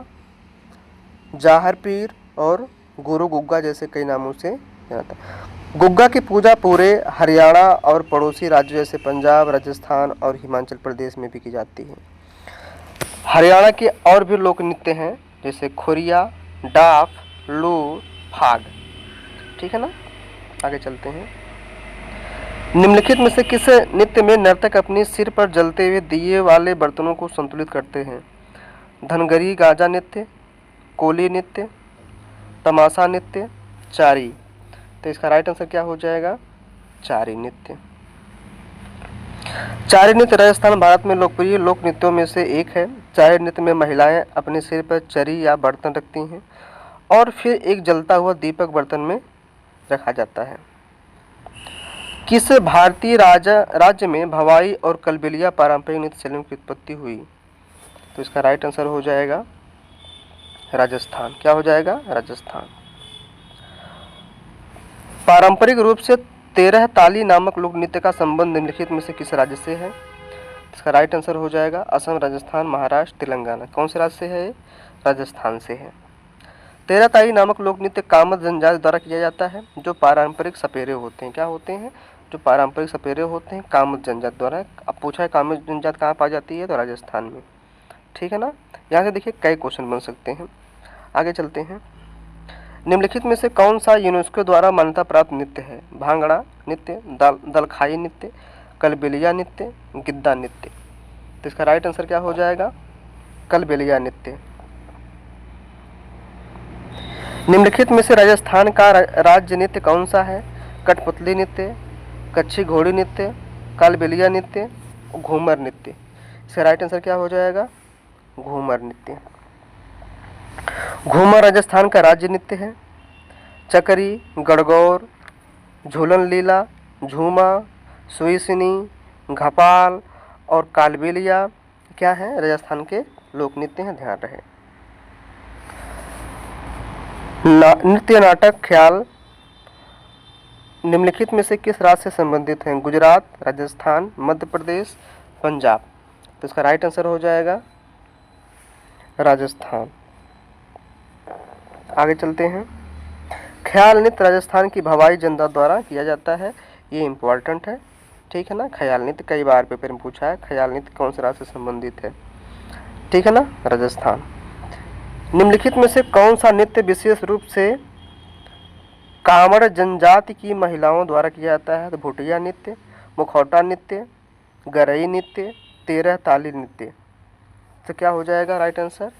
जाहर पीर और गुरु गुग्गा जैसे कई नामों से जाना जाता है। गुग्गा की पूजा पूरे हरियाणा और पड़ोसी राज्यों जैसे पंजाब, राजस्थान और हिमाचल प्रदेश में भी की जाती है। हरियाणा के और भी लोक नृत्य हैं जैसे खोरिया, डाफ, लूर, फाग। ठीक है ना, आगे चलते हैं। निम्नलिखित में से किस नृत्य में नर्तक अपने सिर पर जलते हुए दिए वाले बर्तनों को संतुलित करते हैं? धनगरी गाजा नृत्य, कोली नृत्य, तमाशा नृत्य, चारी। तो इसका राइट आंसर क्या हो जाएगा? चारी नृत्य। चारी नृत्य राजस्थान भारत में लोकप्रिय लोक नृत्यों में से एक है। चारी नृत्य में महिलाएं अपने सिर पर चरी या बर्तन रखती हैं और फिर एक जलता हुआ दीपक बर्तन में रखा जाता है। किस भारतीय राज्य में भवाई और कलबेलिया पारंपरिक नृत्य शैलियों की उत्पत्ति हुई? तो इसका राइट आंसर हो जाएगा राजस्थान। क्या हो जाएगा? राजस्थान। पारंपरिक रूप से 13 ताली नामक लोक नृत्य का संबंध निम्नलिखित में से किस राज्य से है? इसका राइट आंसर हो जाएगा असम, राजस्थान, महाराष्ट्र, तेलंगाना। कौन से राज्य से है? राजस्थान से है। 13 ताली नामक लोक नृत्य कामत जनजाति द्वारा किया जाता है जो पारंपरिक सपेरे होते हैं। क्या होते हैं? जो पारंपरिक सपेरे होते हैं कामत जनजाति द्वारा। अब पूछा है कामत जनजाति कहाँ पाई जाती है? तो राजस्थान में। ठीक है ना, यहाँ से देखिए कई क्वेश्चन बन सकते हैं। आगे चलते हैं। निम्नलिखित में से कौन सा यूनेस्को द्वारा मान्यता प्राप्त नृत्य है? भांगड़ा नृत्य, दलखाई नृत्य, कलबेलिया नृत्य, गिद्दा नृत्य। तो इसका राइट आंसर क्या हो जाएगा? कलबेलिया नृत्य। निम्नलिखित में से राजस्थान का राज्य नृत्य कौन सा है? कठपुतली नृत्य, कच्छी घोड़ी नृत्य, कालबेलिया नृत्य, घूमर नृत्य। इसका राइट आंसर क्या हो जाएगा? घूमर नृत्य। घूमर राजस्थान का राज्य नृत्य है। चकरी, गणगौर, झूलन लीला, झूमा, सुईसनी, घपाल और कालबेलिया क्या है? राजस्थान के लोक नृत्य हैं, ध्यान रहे। नृत्य नाटक ख्याल निम्नलिखित में से किस राज्य से संबंधित हैं? गुजरात, राजस्थान, मध्य प्रदेश, पंजाब। तो इसका राइट आंसर हो जाएगा राजस्थान। आगे चलते हैं। ख्याल नृत्य राजस्थान की भवाई जनता द्वारा किया जाता है। ये इम्पोर्टेंट है, ठीक है ना। ख्याल नृत्य कई बार पेपर में पूछा है। ख्याल नृत्य कौन से राज्य से संबंधित है? ठीक है ना, राजस्थान। निम्नलिखित में से कौन सा नृत्य विशेष रूप से कांवड़ जनजाति की महिलाओं द्वारा किया जाता है? तो भुटिया नृत्य, मुखौटा नृत्य, गरई नृत्य, तेरह ताली नृत्य। तो क्या हो जाएगा राइट आंसर?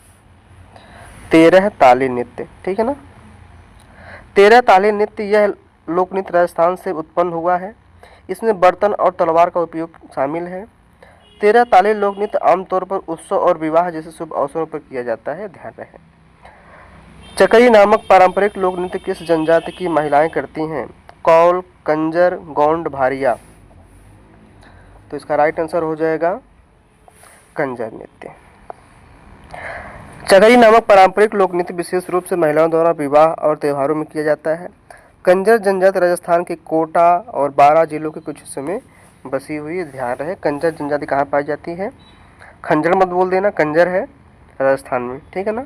तेरह ताली नृत्य, ठीक है ना। तेरह ताली नृत्य यह लोक नृत्य राजस्थान से उत्पन्न हुआ है। इसमें बर्तन और तलवार का उपयोग शामिल है। तेरह ताली लोक नृत्य आमतौर पर उत्सव और विवाह जैसे शुभ अवसरों पर किया जाता है, ध्यान रहे। चकरी नामक पारंपरिक लोक नृत्य किस जनजाति की महिलाएं करती हैं? कौल, कंजर, गोंड, भारिया। तो इसका राइट आंसर हो जाएगा कंजर नृत्य। चकरी नामक पारंपरिक लोक नृत्य विशेष रूप से महिलाओं द्वारा विवाह और त्योहारों में किया जाता है। कंजर जनजाति राजस्थान के कोटा और बारां जिलों के कुछ हिस्सों में बसी हुई है, ध्यान रहे। कंजर जनजाति कहाँ पाई जाती है? खंजर मत बोल देना, कंजर है राजस्थान में, ठीक है ना।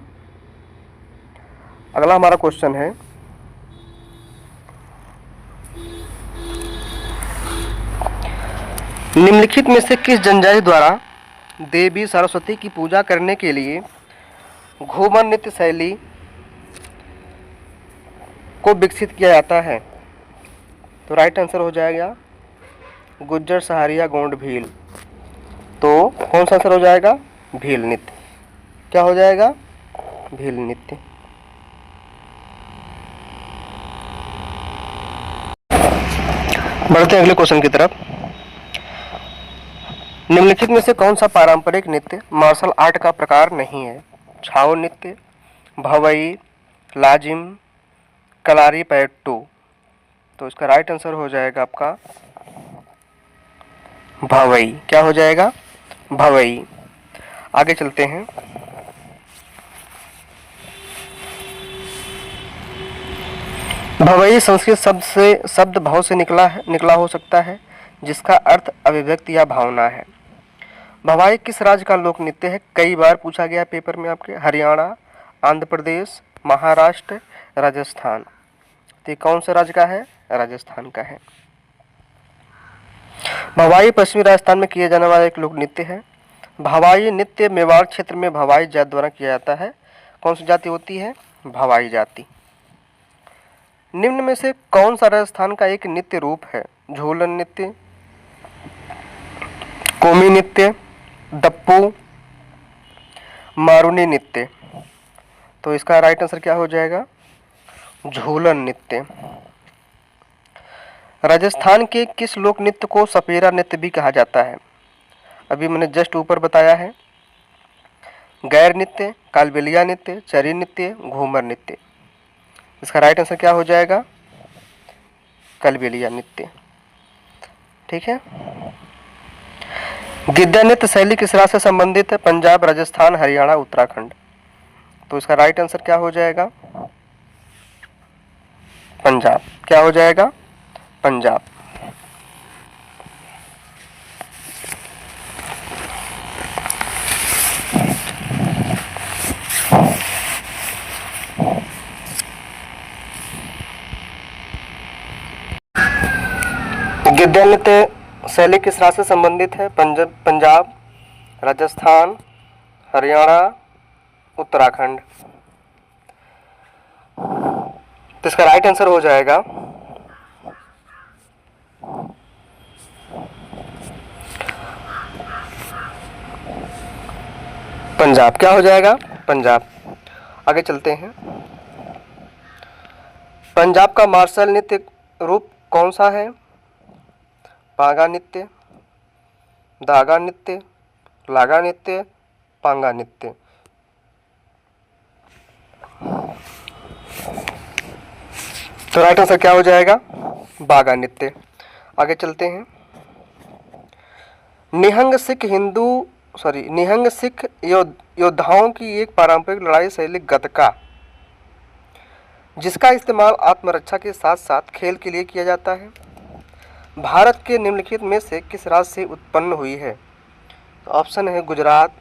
अगला हमारा क्वेश्चन है, निम्नलिखित में से किस जनजाति द्वारा देवी सरस्वती की पूजा करने के लिए घूमर नृत्य शैली को विकसित किया जाता है? तो राइट आंसर हो जाएगा गुज्जर, सहारिया, गोंड, भील। तो कौन सा आंसर हो जाएगा? भील नृत्य। क्या हो जाएगा? भील नृत्य। बढ़ते हैं अगले क्वेश्चन की तरफ। निम्नलिखित में से कौन सा पारंपरिक नृत्य मार्शल आर्ट का प्रकार नहीं है? छाऊ नृत्य, भवई, लाजिम, कलारी पैट्टू। तो इसका राइट आंसर हो जाएगा आपका भवई। क्या हो जाएगा? भवई। आगे चलते हैं। भवई संस्कृत शब्द भाव से निकला हो सकता है, जिसका अर्थ अभिव्यक्ति या भावना है। भवाई किस राज्य का लोक नृत्य है? कई बार पूछा गया पेपर में आपके। हरियाणा, आंध्र प्रदेश, महाराष्ट्र, राजस्थान। तो कौन से राज्य का है? राजस्थान का है। भवाई पश्चिमी राजस्थान में किया जाने वाला एक लोक नृत्य है। भवाई नृत्य मेवाड़ क्षेत्र में भवाई जाति द्वारा किया जाता है। कौन सी जाति होती है? भवाई जाति। निम्न में से कौन सा राजस्थान का एक नृत्य रूप है? झूलन नृत्य, कोमी नृत्य, दप्पू, मारूनी नृत्य। तो इसका राइट आंसर क्या हो जाएगा? झूलन नृत्य। राजस्थान के किस लोक नृत्य को सपेरा नृत्य भी कहा जाता है? अभी मैंने जस्ट ऊपर बताया है। गैर नृत्य, कालबेलिया नृत्य, चरी नृत्य, घूमर नृत्य। इसका राइट आंसर क्या हो जाएगा? कालबेलिया नृत्य, ठीक है। गिद्दा नृत्य शैली किस राज्य से संबंधित है? पंजाब, राजस्थान, हरियाणा, उत्तराखंड। तो इसका राइट आंसर क्या हो जाएगा? पंजाब। क्या हो जाएगा? पंजाब। गिद्दा नृत्य शैली किस राज्य से संबंधित है? पंजाब, राजस्थान, हरियाणा, उत्तराखंड। तो इसका राइट आंसर हो जाएगा पंजाब। क्या हो जाएगा? पंजाब। आगे चलते हैं। पंजाब का मार्शल नृत्य रूप कौन सा है? पागा नृत्य, धागा नृत्य, लागा नृत्य, पांगा नृत्य। तो राइट आंसर क्या हो जाएगा? बागा नृत्य। आगे चलते हैं। निहंग सिख योद्धाओं की एक पारंपरिक लड़ाई शैली गतका, जिसका इस्तेमाल आत्मरक्षा के साथ साथ खेल के लिए किया जाता है, भारत के निम्नलिखित में से किस राज्य से उत्पन्न हुई है? तो ऑप्शन है गुजरात,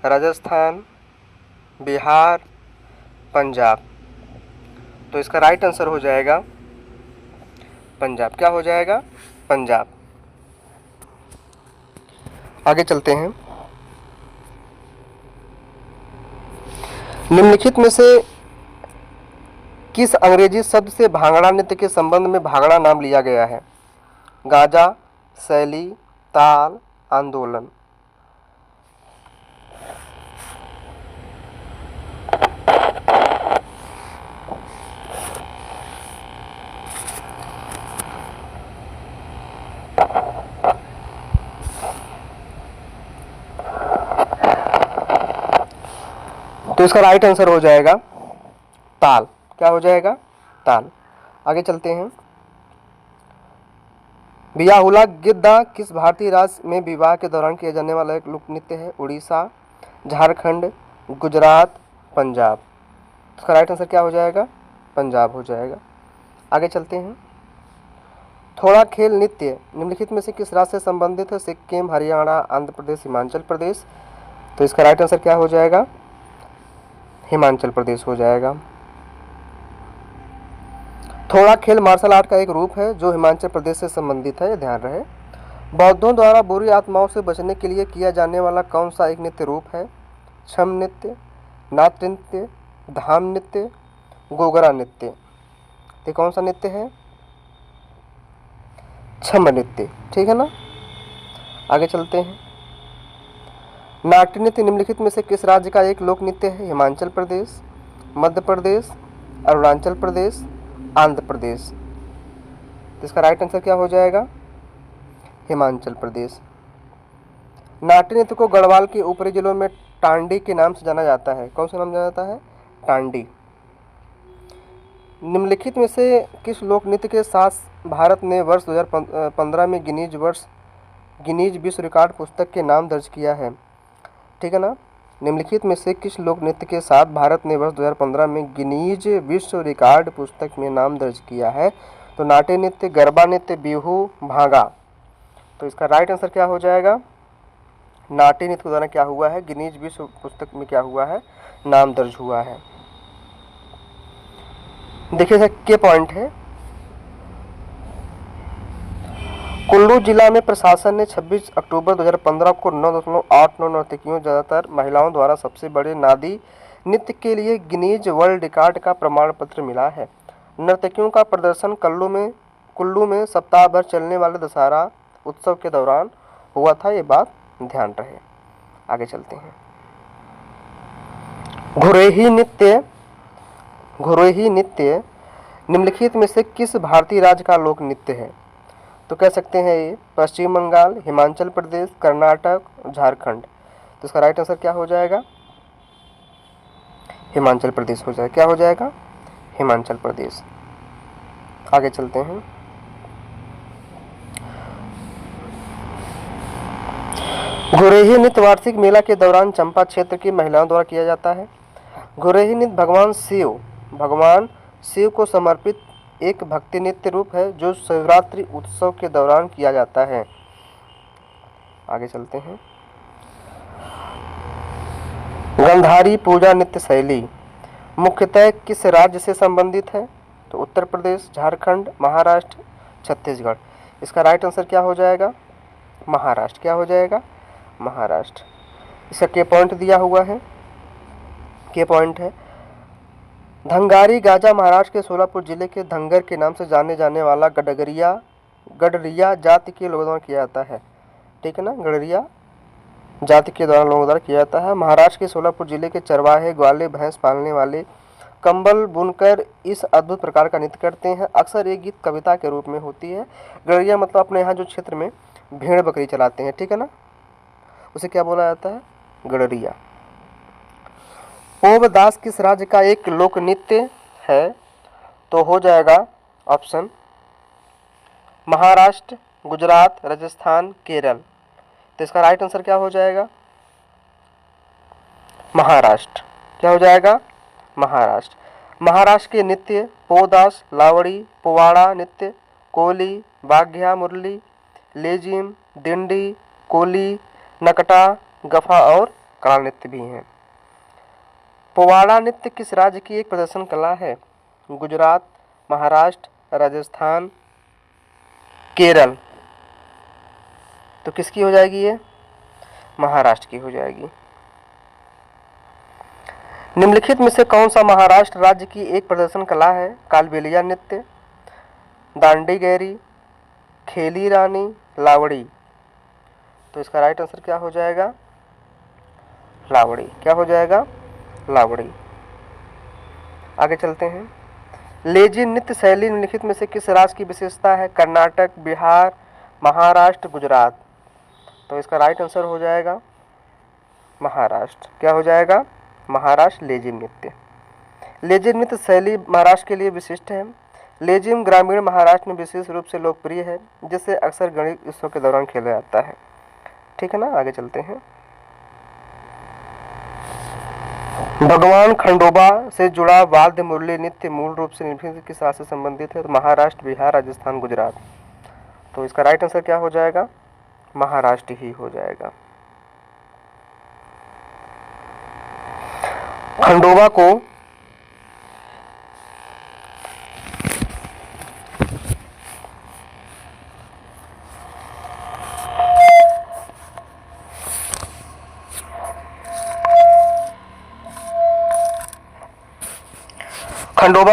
राजस्थान, बिहार, पंजाब। तो इसका राइट आंसर हो जाएगा पंजाब। क्या हो जाएगा? पंजाब। आगे चलते हैं। निम्नलिखित में से किस अंग्रेजी शब्द से भांगड़ा नृत्य के संबंध में भांगड़ा नाम लिया गया है? गाजा, शैली, ताल, आंदोलन। तो इसका राइट आंसर हो जाएगा ताल। क्या हो जाएगा? ताल। आगे चलते हैं। बियाहुला गिद्दा किस भारतीय राज्य में विवाह के दौरान किया जाने वाला एक लोक नृत्य है? उड़ीसा, झारखंड, गुजरात, पंजाब। इसका राइट आंसर क्या हो जाएगा? पंजाब हो जाएगा। आगे चलते हैं। थोड़ा खेल नृत्य निम्नलिखित में से किस राज्य से संबंधित है? सिक्किम, हरियाणा, आंध्र प्रदेश, हिमाचल प्रदेश। तो इसका राइट आंसर क्या हो जाएगा? हिमाचल प्रदेश हो जाएगा। थोड़ा खेल मार्शल आर्ट का एक रूप है जो हिमाचल प्रदेश से संबंधित है, ध्यान रहे। बौद्धों द्वारा बुरी आत्माओं से बचने के लिए किया जाने वाला कौन सा एक नृत्य रूप है? छम नृत्य, नाट्य नृत्य, धाम नृत्य, गोगरा नृत्य। ये कौन सा नृत्य है? छम नृत्य। ठीक है ना। आगे चलते हैं। नाट्य नृत्य निम्नलिखित में से किस राज्य का एक लोक नृत्य है? हिमाचल प्रदेश, मध्य प्रदेश, अरुणाचल प्रदेश, आंध्र प्रदेश। इसका राइट आंसर क्या हो जाएगा? हिमाचल प्रदेश। नाट्य नृत्य को गढ़वाल के ऊपरी जिलों में टांडी के नाम से जाना जाता है। कौन सा नाम जाना जाता है? टांडी। निम्नलिखित में से किस लोक नृत्य के साथ भारत ने वर्ष 2015 में गिनीज विश्व रिकॉर्ड पुस्तक के नाम दर्ज किया है? ठीक है ना। निम्नलिखित में से किस लोक नृत्य के साथ भारत ने वर्ष 2015 में गिनीज विश्व रिकॉर्ड पुस्तक में नाम दर्ज किया है? तो नाट्य नृत्य, गरबा नृत्य, बिहू, भांगा। तो इसका राइट आंसर क्या हो जाएगा? नाट्य नृत्य के द्वारा क्या हुआ है? गिनीज विश्व पुस्तक में क्या हुआ है? नाम दर्ज हुआ है। देखिए सर, के पॉइंट है। कुल्लू जिला में प्रशासन ने 26 अक्टूबर 2015 को 9.89 नर्तकियों, ज़्यादातर महिलाओं द्वारा सबसे बड़े नादी नृत्य के लिए गिनीज वर्ल्ड रिकॉर्ड का प्रमाण पत्र मिला है। नर्तकियों का प्रदर्शन कुल्लू में सप्ताह भर चलने वाले दशहरा उत्सव के दौरान हुआ था। ये बात ध्यान रहे। आगे चलते हैं। घुरेही नृत्य निम्नलिखित में से किस भारतीय राज्य का लोक नृत्य है? तो कह सकते हैं ये पश्चिम बंगाल, हिमाचल प्रदेश, कर्नाटक, झारखंड। तो इसका राइट आंसर क्या हो जाएगा? हिमाचल प्रदेश हो जाएगा। क्या हो जाएगा? हिमाचल प्रदेश। आगे चलते हैं। घुरेही नृत्य वार्षिक मेला के दौरान चंपा क्षेत्र की महिलाओं द्वारा किया जाता है। घुरेही नृत्य भगवान शिव को समर्पित एक भक्ति नृत्य रूप है जो शिवरात्रि उत्सव के दौरान किया जाता है। आगे चलते हैं। गंधारी पूजा नृत्य शैली मुख्यतः किस राज्य से संबंधित है? तो उत्तर प्रदेश, झारखंड, महाराष्ट्र, छत्तीसगढ़। इसका राइट आंसर क्या हो जाएगा? महाराष्ट्र। क्या हो जाएगा? महाराष्ट्र। इसका के पॉइंट दिया हुआ है। के पॉइंट है धंगारी गाजा महाराष्ट्र के सोलापुर जिले के धंगर के नाम से जाने जाने वाला गडरिया जाति के लोगों द्वारा किया जाता है। ठीक है ना। गडरिया जाति के द्वारा लोगों द्वारा किया जाता है। महाराष्ट्र के सोलापुर जिले के चरवाहे, ग्वाले, भैंस पालने वाले कंबल बुनकर इस अद्भुत प्रकार का नृत्य करते हैं। अक्सर ये गीत कविता के रूप में होती है। गड़रिया मतलब अपने यहाँ जो क्षेत्र में भेड़ बकरी चलाते हैं, ठीक है ना, उसे क्या बोला जाता है, गड़रिया। पोवदास किस राज्य का एक लोक नृत्य है, तो हो जाएगा ऑप्शन महाराष्ट्र, गुजरात, राजस्थान, केरल। तो इसका राइट आंसर क्या हो जाएगा, महाराष्ट्र। क्या हो जाएगा, महाराष्ट्र। महाराष्ट्र के नृत्य पोवदास, लावड़ी, पोवाड़ा नृत्य, कोली, बाघ्या मुरली, लेजिम, डिंडी, कोली, नकटा, गफा और कड़ा नृत्य भी हैं। पोवाड़ा नृत्य किस राज्य की एक प्रदर्शन कला है, गुजरात, महाराष्ट्र, राजस्थान, केरल। तो किसकी हो जाएगी ये, महाराष्ट्र की हो जाएगी। निम्नलिखित में से कौन सा महाराष्ट्र राज्य की एक प्रदर्शन कला है, कालबेलिया नृत्य, दांडी गैरी, खेली रानी, लावड़ी। तो इसका राइट आंसर क्या हो जाएगा, लावड़ी। क्या हो जाएगा, लावड़ी। आगे चलते हैं। लेजी नृत्य शैली निम्नलिखित में से किस राज्य की विशेषता है, कर्नाटक, बिहार, महाराष्ट्र, गुजरात। तो इसका राइट आंसर हो जाएगा महाराष्ट्र। क्या हो जाएगा, महाराष्ट्र। लेजिम नृत्य, लेजिम नृत्य शैली महाराष्ट्र के लिए विशिष्ट है। लेजिम ग्रामीण महाराष्ट्र में विशेष रूप से लोकप्रिय है, जिसे अक्सर गणेश उत्सव के दौरान खेला जाता है, ठीक है ना। आगे चलते हैं। भगवान खंडोबा से जुड़ा वाद्य मुरली नृत्य मूल रूप से निम्नलिखित किस राज्य से संबंधित है, तो महाराष्ट्र, बिहार, राजस्थान, गुजरात। तो इसका राइट आंसर क्या हो जाएगा, महाराष्ट्र ही हो जाएगा। खंडोबा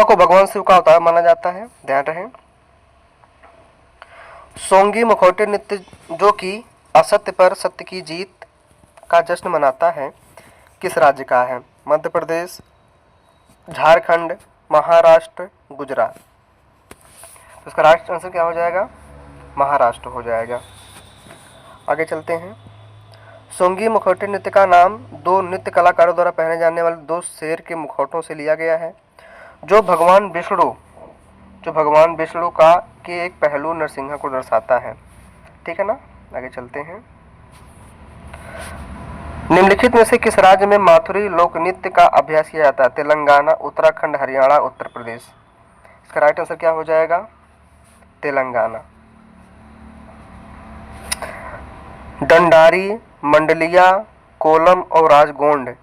को भगवान शिव का अवतार माना जाता है, ध्यान रहे। सोंगी मुखौटे नृत्य जो कि असत्य पर सत्य की जीत का जश्न मनाता है, किस राज्य का है, मध्य प्रदेश, झारखंड, महाराष्ट्र, गुजरात। तो इसका राइट आंसर क्या हो जाएगा, महाराष्ट्र हो जाएगा। आगे चलते हैं। सोंगी मुखौटे नृत्य का नाम दो नृत्य कलाकारों द्वारा पहने जाने वाले दो शेर के मुखौटों से लिया गया है, जो भगवान विष्णु का के एक पहलू नरसिंहा को दर्शाता है, ठीक है ना। आगे चलते हैं। निम्नलिखित में से किस राज्य में माथुरी लोक नृत्य का अभ्यास किया जाता है, तेलंगाना, उत्तराखंड, हरियाणा, उत्तर प्रदेश। इसका राइट आंसर क्या हो जाएगा, तेलंगाना। दंडारी, मंडलिया, कोलम और राजगोंड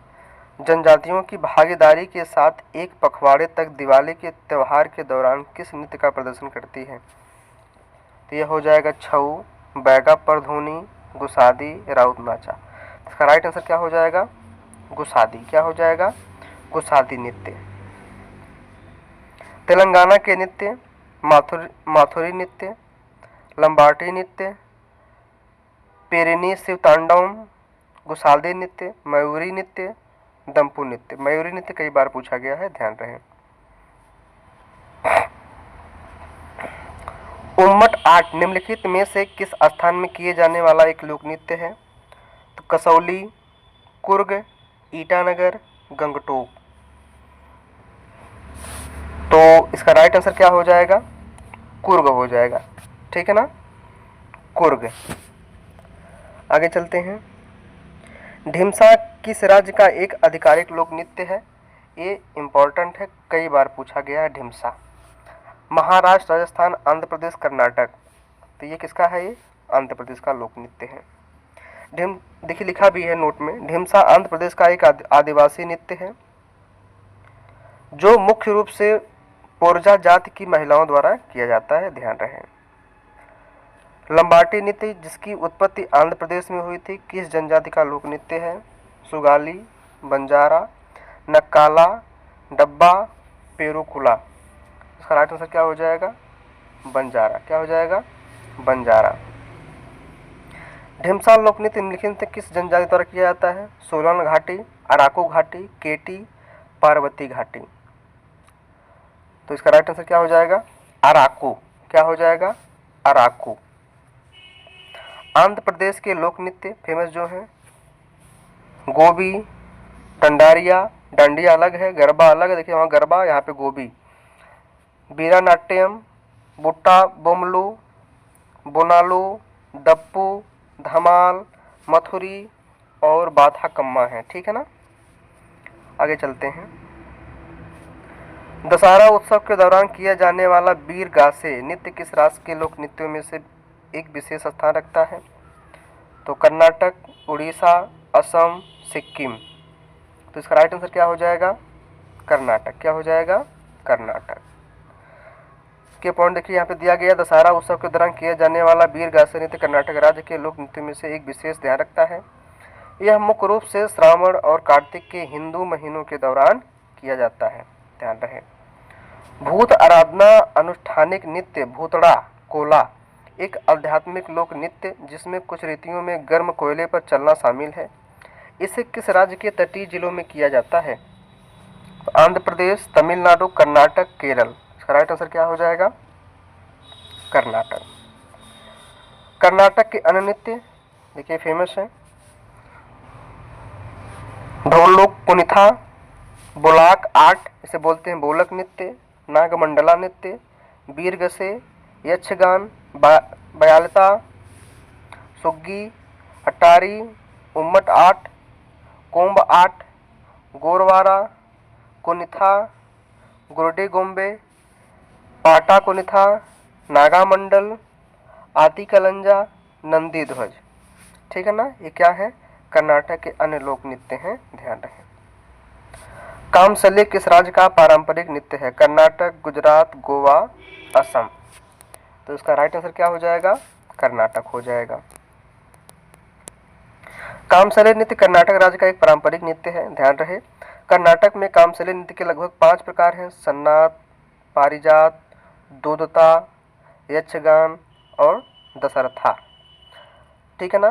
जनजातियों की भागीदारी के साथ एक पखवाड़े तक दिवाली के त्यौहार के दौरान किस नृत्य का प्रदर्शन करती है, तो यह हो जाएगा छऊ, बैगा परधूनी, गुसादी, राउत नाचा। इसका राइट आंसर क्या हो जाएगा, गुसादी। क्या हो जाएगा, गुसादी नृत्य। तेलंगाना के नृत्य माथुरी नृत्य, लंबाटी नृत्य, पेरिनी शिवतांडवम, गुसादी नृत्य, मयूरी नृत्य, दंपु नृत्य। मयूरी नृत्य कई बार पूछा गया है, ध्यान रहे। उम्मट आर्ट निम्नलिखित में से किस स्थान में किए जाने वाला एक लोक नृत्य है, तो कसौली, कुर्ग, ईटानगर, गंगटोक। तो इसका राइट आंसर क्या हो जाएगा, कुर्ग हो जाएगा, ठीक है ना, कुर्ग। आगे चलते हैं। ढिमसा किस राज्य का एक आधिकारिक लोक नृत्य है, ये इंपॉर्टेंट है, कई बार पूछा गया है ढिमसा। महाराष्ट्र, राजस्थान, आंध्र प्रदेश, कर्नाटक। तो ये किसका है, ये आंध्र प्रदेश का लोक नृत्य है। देखिए लिखा भी है नोट में, ढिमसा आंध्र प्रदेश का एक आदिवासी नृत्य है, जो मुख्य रूप से पोरजा जाति की महिलाओं द्वारा किया जाता है, ध्यान रहे। लंबाटी नृत्य जिसकी उत्पत्ति आंध्र प्रदेश में हुई थी, किस जनजाति का लोक नृत्य है, सुगाली, बंजारा, नक्काला, डब्बा, पेरुकुला। इसका राइट आंसर क्या हो जाएगा, बंजारा। क्या हो जाएगा, बंजारा। ढिमसा लोक नृत्य निम्नलिखित से किस जनजाति द्वारा किया जाता है, सोलन घाटी, अराकू घाटी, केटी, पार्वती घाटी। तो इसका राइट आंसर क्या हो जाएगा? अराकू। क्या हो जाएगा? अराकू। आंध्र प्रदेश के लोक नृत्य फेमस जो हैं, गोबी, डंडारिया, डांडिया अलग है, गरबा अलग है, देखिए वहाँ गरबा, यहाँ पे गोबी। बीरा नाट्यम, बुट्टा बोमलू, बोनालू, डप्पू, धमाल, मथुरी और बाथा कम्मा है। ठीक है ना, आगे चलते हैं। दशहरा उत्सव के दौरान किया जाने वाला बीर गासे नृत्य किस राज्य के लोक नृत्यों में से एक विशेष स्थान रखता है? तो कर्नाटक, उड़ीसा, असम, सिक्किम। तो इसका राइट आंसर क्या हो जाएगा? कर्नाटक। क्या हो जाएगा? कर्नाटक। के पॉइंट देखिए यहाँ पे दिया गया, दशहरा उत्सव के दौरान किया जाने वाला बीर गासे नृत्य कर्नाटक राज्य के लोक नृत्य में से एक विशेष ध्यान रखता है। यह मुख्य रूप से श्रावण और कार्तिक के हिंदू महीनों के दौरान किया जाता है, ध्यान रहे। भूत आराधना अनुष्ठानिक नृत्य भूतड़ा कोला एक आध्यात्मिक लोक नृत्य जिसमें कुछ रीतियों में गर्म कोयले पर चलना शामिल है। इसे किस राज्य के तटीय जिलों में किया जाता है? तो आंध्र प्रदेश, तमिलनाडु, कर्नाटक, केरल। इसका राइट आंसर क्या हो जाएगा? कर्नाटक। कर्नाटक के अन्य नृत्य देखिए फेमस है, ढोलक कुनिथा, बोलाक आर्ट, इसे बोलते हैं बोलक नृत्य, नागमंडला नृत्य, बीरगसे, यक्षगान, बयालता, सुग्गी, अटारी, उम्मट art, comb art, Gorwara, Kunitha, Gurde Gombe, पाटा कुनिथा, नागामंडल, आदि कलंजा, नंदी ध्वज। ठीक है ना, ये क्या है? कर्नाटक के अन्य लोक नृत्य हैं, ध्यान रखें। कामसले किस राज्य का पारंपरिक नृत्य है? कर्नाटक, गुजरात, गोवा, असम। तो इसका राइट आंसर क्या हो जाएगा? कर्नाटक हो जाएगा। कामसले नृत्य कर्नाटक राज्य का एक पारंपरिक नृत्य है, ध्यान रहे। कर्नाटक में कामसले नृत्य के लगभग 5 प्रकार हैं, सन्नाट, पारिजात, दूधता, यक्षगान और दशरथा। ठीक है ना।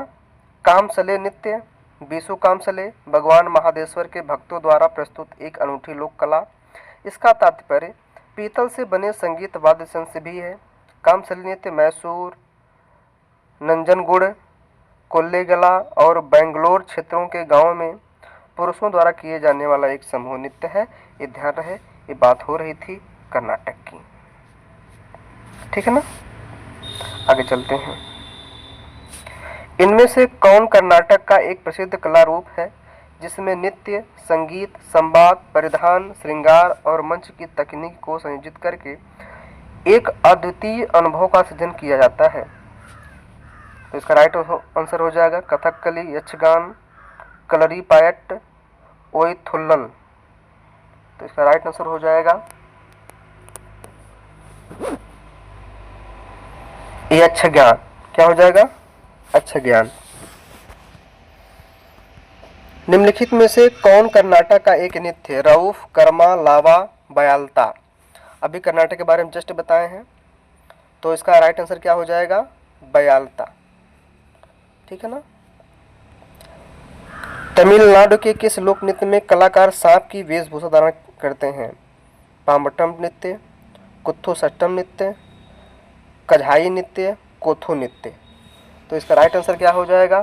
कामसले नृत्य बीसु कामसले भगवान महादेश्वर के भक्तों द्वारा प्रस्तुत एक अनूठी लोक कला। इसका तात्पर्य पीतल से बने संगीत वाद्य यंत्र से भी है। कामसले नृत्य मैसूर, नंजनगुड़, कोल्लेगला और बेंगलोर क्षेत्रों के गांवों में पुरुषों द्वारा किए जाने वाला एक समूह नृत्य है। ये ध्यान रहे, ये बात हो रही थी कर्नाटक की। ठीक है ना, आगे चलते हैं। इनमें से कौन कर्नाटक का एक प्रसिद्ध कला रूप है जिसमें नृत्य, संगीत, संवाद, परिधान, श्रृंगार और मंच की तकनीक को संयोजित करके एक अद्वितीय अनुभव का सृजन किया जाता है? तो इसका राइट आंसर हो जाएगा कथकली, यक्षगान, कलरीपायट्ट, ओइथुल्लल। तो इसका राइट आंसर हो जाएगा यक्षगान। क्या हो जाएगा? यक्षगान। निम्नलिखित में से कौन कर्नाटक का एक नृत्य? रऊफ, कर्मा, लावा, बयालता। अभी कर्नाटक के बारे में जस्ट बताए हैं, तो इसका राइट आंसर क्या हो जाएगा? बयालता। ठीक है ना। तमिलनाडु के किस लोक नृत्य में कलाकार सांप की वेशभूषा धारण करते हैं? पाम्बटम नृत्य, कुत्थु सट्टम नृत्य, कझाई नृत्य, कोथो नृत्य। तो इसका राइट आंसर क्या हो जाएगा?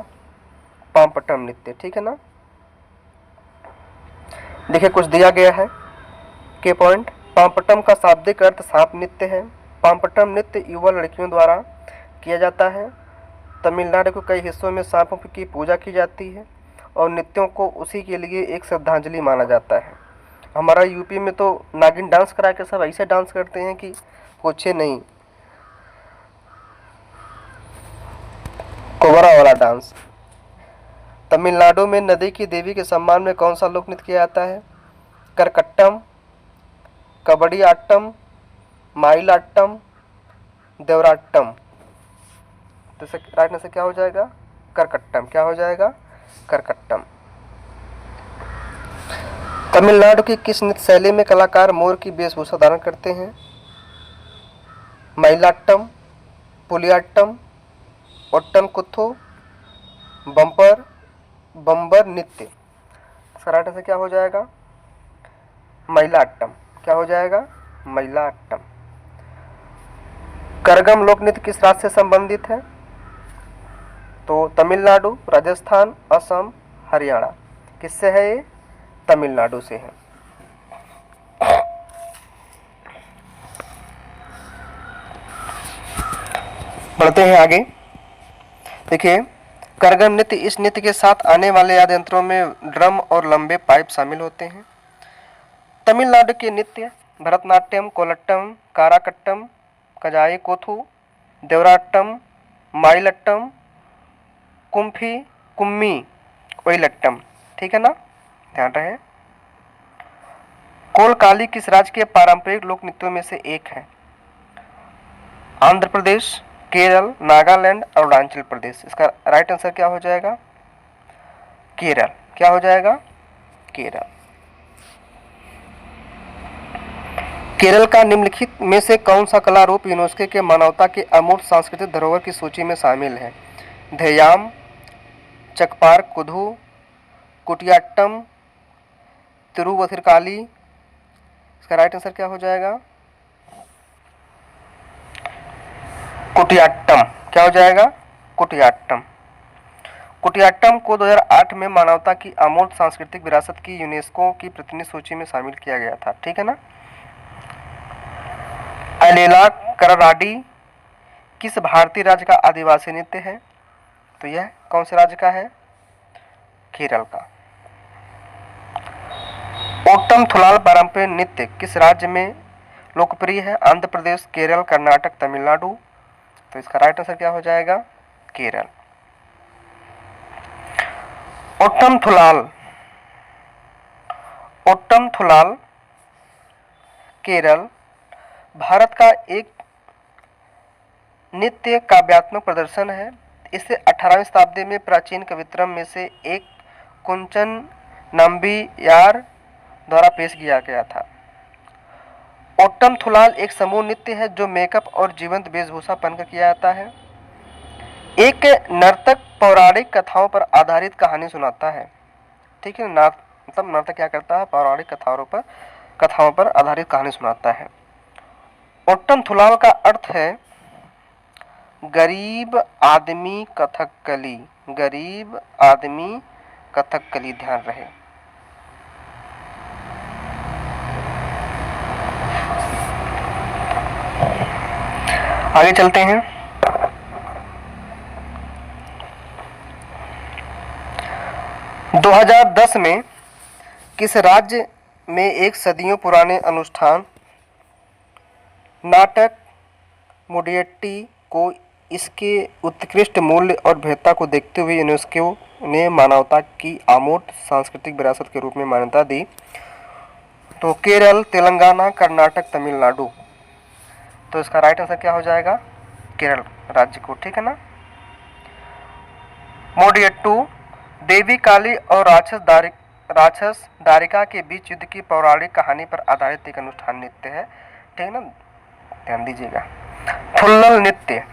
पाम्पटम नृत्य। ठीक है ना। देखिए कुछ दिया गया है के पॉइंट। पाम्पटम का शाब्दिक अर्थ सांप नृत्य है। पाम्पटम नृत्य युवा लड़कियों द्वारा किया जाता है। तमिलनाडु के कई हिस्सों में सांपों की पूजा की जाती है और नृत्यों को उसी के लिए एक श्रद्धांजलि माना जाता है। हमारा यूपी में तो नागिन डांस करा के सब ऐसे डांस करते हैं कि कुछ नहीं, कोबरा वाला डांस। तमिलनाडु में नदी की देवी के सम्मान में कौन सा लोक नृत्य किया जाता है? करकट्टम, कबड्डी आट्टम, माइलाट्टम, देवराट्टम। तो राइट आंसर क्या हो जाएगा? करकट्टम। क्या हो जाएगा? करकट्टम। तमिलनाडु की किस नृत्य शैली में कलाकार मोर की वेशभूषा धारण करते हैं? माइलाट्टम, पुलियाट्टम, ओट्टनकुथु, बम्बर नृत्य। इसका राइट आंसर क्या हो जाएगा? माइलाट्टम। क्या हो जाएगा? मयलाट्टम। करगम लोक नृत्य किस राज्य से संबंधित है? तो तमिलनाडु, राजस्थान, असम, हरियाणा। किससे है ये? तमिलनाडु से है। बढ़ते हैं आगे। देखिए, करगम नृत्य, इस नृत्य के साथ आने वाले वाद्य यंत्रों में ड्रम और लंबे पाइप शामिल होते हैं। तमिलनाडु के नृत्य भरतनाट्यम, कोलट्टम, काराकट्टम, कजाई कोथू, देवराट्टम, माइलट्टम, कुम्फी, कुम्मी, ओइलट्टम। ठीक है ना, ध्यान रहे। कोलकाली किस राज्य के पारंपरिक लोक नृत्यों में से एक है? आंध्र प्रदेश, केरल, नागालैंड, अरुणाचल प्रदेश। इसका राइट आंसर क्या हो जाएगा? केरल। क्या हो जाएगा? केरल। केरल का निम्नलिखित में से कौन सा कला रूप यूनेस्को के मानवता के अमूर्त सांस्कृतिक धरोहर की सूची में शामिल है? धेयाम, चकपार कुधू, कुटियाट्टम, तिरुवथिरकाली। इसका राइट आंसर क्या हो जाएगा? कुटियाट्टम। क्या हो जाएगा? कुटियाट्टम। कुटियाट्टम को 2008 में मानवता की अमूर्त सांस्कृतिक विरासत की यूनेस्को की प्रतिनिधि सूची में शामिल किया गया था। ठीक है ना। अलेला करराडी किस भारतीय राज्य का आदिवासी नृत्य है? तो यह कौन से राज्य का है? केरल का। ओट्टम थुलाल पारंपरिक नृत्य किस राज्य में लोकप्रिय है? आंध्र प्रदेश, केरल, कर्नाटक, तमिलनाडु। तो इसका राइट आंसर क्या हो जाएगा? केरल। ओट्टम थुलाल, ओट्टम थुलाल केरल भारत का एक नृत्य काव्यात्मक प्रदर्शन है। इसे 18वीं शताब्दी में प्राचीन कवित्रम में से एक कुंचन नंबियार द्वारा पेश किया गया था। ओट्टम थुलाल एक समूह नृत्य है जो मेकअप और जीवंत वेशभूषा पहनकर किया जाता है। एक नर्तक पौराणिक कथाओं पर आधारित कहानी सुनाता है। ठीक है, मतलब नर्तक क्या करता है? पौराणिक कथाओं पर आधारित कहानी सुनाता है। ओट्टम थुलाल का अर्थ है गरीब आदमी कथकली। गरीब आदमी कथकली, ध्यान रहे। आगे चलते हैं। – 2010 में किस राज्य में एक सदियों पुराने अनुष्ठान नाटक मोडियट्टी को इसके उत्कृष्ट मूल्य और भेदता को देखते हुए यूनेस्को ने मानवता की अमूर्त सांस्कृतिक विरासत के रूप में मान्यता दी? तो केरल, तेलंगाना, कर्नाटक, तमिलनाडु। तो इसका राइट आंसर क्या हो जाएगा? केरल राज्य को। ठीक है ना। मोडियट्टू देवी काली और राक्षस दारिका के बीच युद्ध की पौराणिक कहानी पर आधारित एक अनुष्ठान नृत्य है। ठीक है ना, ध्यान दीजिएगा। थुल्लल नृत्य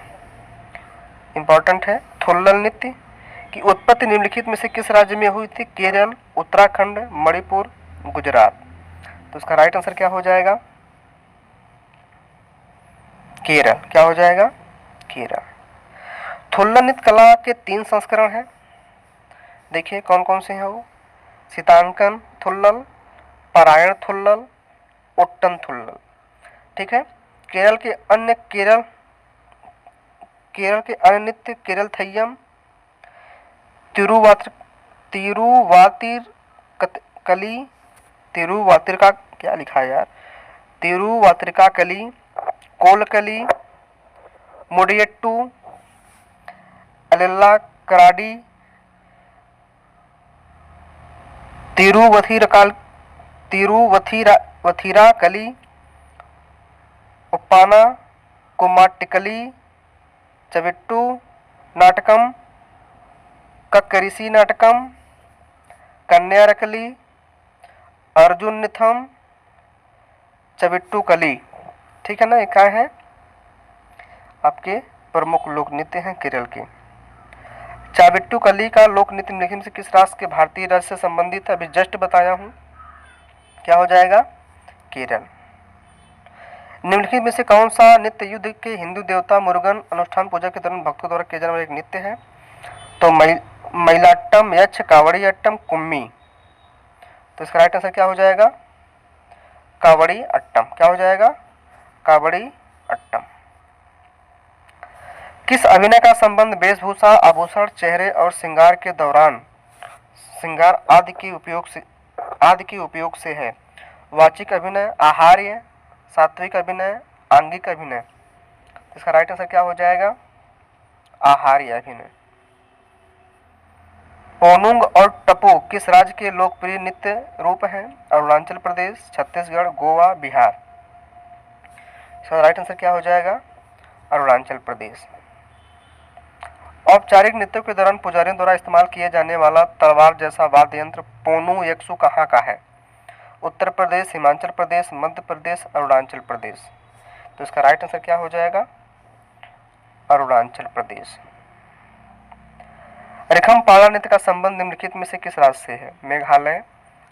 इंपॉर्टेंट है। थुल्लल नृत्य की उत्पत्ति निम्नलिखित में से किस राज्य में हुई थी? केरल, उत्तराखंड, मणिपुर, गुजरात। तो इसका राइट आंसर क्या हो जाएगा? केरल। क्या हो जाएगा? केरल। थुल्लल नृत्य कला के 3 संस्करण हैं। देखिए कौन कौन से हैं वो? सीतांकन थुल्लल, पारायण थुल्लल, ओट्टम थुल्लल। ठीक है। केरल के अन्य नृत्य केरल थय्यम, तिरुवातिरका क्या लिखा है यार? तिरुवातिरका कली, कोलकली, मुडियट्टू, अलेला कराडी, तिरुवथिरा कली, उप्पाना, कुम्माट्टिकली, चविट्टू नाटकम, कक्करिसी नाटकम, कन्यारकली, अर्जुननिथम, चविट्टू कली। ठीक है ना। ये क्या है? आपके प्रमुख लोक नृत्य हैं केरल के। चाविट्टू कली का लोक नृत्य निम्नलिखित से किस राष्ट्र के भारतीय राज्य से संबंधित है? अभी जस्ट बताया हूं। क्या हो जाएगा? केरल। निम्नलिखित में से कौन सा नृत्य युद्ध के हिंदू देवता मुरुगन अनुष्ठान पूजा के दौरान भक्तों द्वारा किया जाने वाला एक नृत्य है? तो मयलाट्टम, यक्ष, कावड़ी अट्टम, कुम्मी। तो इसका राइट आंसर क्या हो जाएगा? कावड़ी अट्टम। क्या हो जाएगा? कावड़ी अट्टम। किस अभिनय का संबंध वेशभूषा, आभूषण, चेहरे और श्रृंगार के दौरान श्रृंगार आदि के उपयोग से है? वाचिक अभिनय, आहार्य, सात्विक अभिनय, आंगिक अभिनय। इसका राइट आंसर क्या हो जाएगा? आहार्य अभिनय। पोनुंग और टपू किस राज्य के लोकप्रिय नृत्य रूप हैं? अरुणाचल प्रदेश, छत्तीसगढ़, गोवा, बिहार। इसका राइट आंसर क्या हो जाएगा? अरुणाचल प्रदेश। औपचारिक नृत्यों के दौरान पुजारियों द्वारा इस्तेमाल किए जाने वाला तलवार जैसा वाद्य यंत्र पोनु यक्सु कहाँ का है? उत्तर प्रदेश, हिमाचल प्रदेश, मध्य प्रदेश, अरुणाचल प्रदेश। तो इसका राइट आंसर क्या हो जाएगा? अरुणाचल प्रदेश। रिखमपाला नृत्य का संबंध निम्नलिखित में से किस राज्य से है? मेघालय,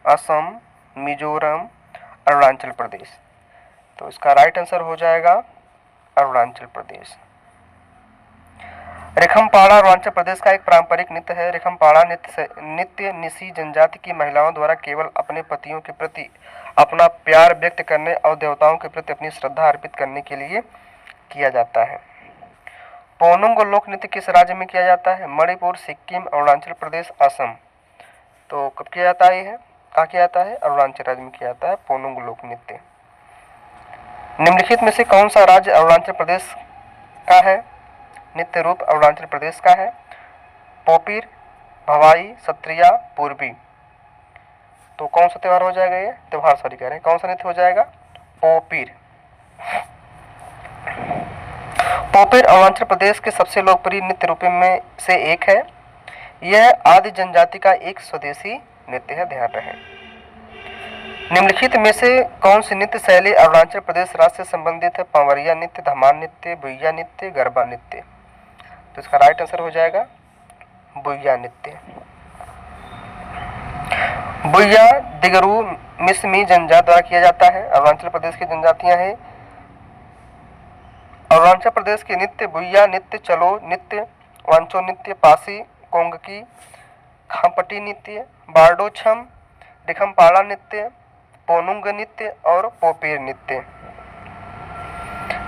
असम, मिजोरम, अरुणाचल प्रदेश। तो इसका राइट आंसर हो जाएगा अरुणाचल प्रदेश। रिखमपाला अरुणाचल प्रदेश का एक पारंपरिक नृत्य है। रिखमपाला नृत्य निसी जनजाति की महिलाओं द्वारा केवल अपने पतियों के प्रति अपना प्यार व्यक्त करने और देवताओं के प्रति अपनी श्रद्धा अर्पित करने के लिए किया जाता है। पोनुंग लोक नृत्य किस राज्य में किया जाता है? मणिपुर, सिक्किम, अरुणाचल प्रदेश, असम। तो कब किया जाता है? यह कहाँ किया जाता है? अरुणाचल राज्य में किया जाता है पोनुंग लोक नृत्य। निम्नलिखित में से कौन सा राज्य अरुणाचल प्रदेश का है? नृत्य रूप अरुणाचल प्रदेश का है? पोपीर, भवाई, सत्रिया, पूर्वी। तो कौन सा त्योहार हो जाएगा? ये त्योहार सॉरी कह रहे हैं, कौन सा नृत्य हो जाएगा? पोपीर। पोपीर अरुणाचल प्रदेश के सबसे लोकप्रिय नृत्य रूपों में से एक है। यह आदि जनजाति का एक स्वदेशी नृत्य है, ध्यान रहे। निम्नलिखित में से कौन सी नृत्य शैली अरुणाचल प्रदेश राज्य से संबंधित है? पंवरिया नृत्य, धमार नृत्य, बुइया नृत्य, गरबा नृत्य। तो इसका राइट आंसर हो जाएगा बुइया नृत्य। बुइया दिगरू मिसमी जनजाति द्वारा किया जाता है। अरुणाचल प्रदेश की जनजातियां हैं। अरुणाचल प्रदेश के नृत्य बुइया नृत्य, चलो नृत्य, वांचो नृत्य, पासी, कोंगकी, खापटी नृत्य, बारडो छम, रिखमपाला नृत्य, पोनुंग नृत्य और पोपीर नृत्य।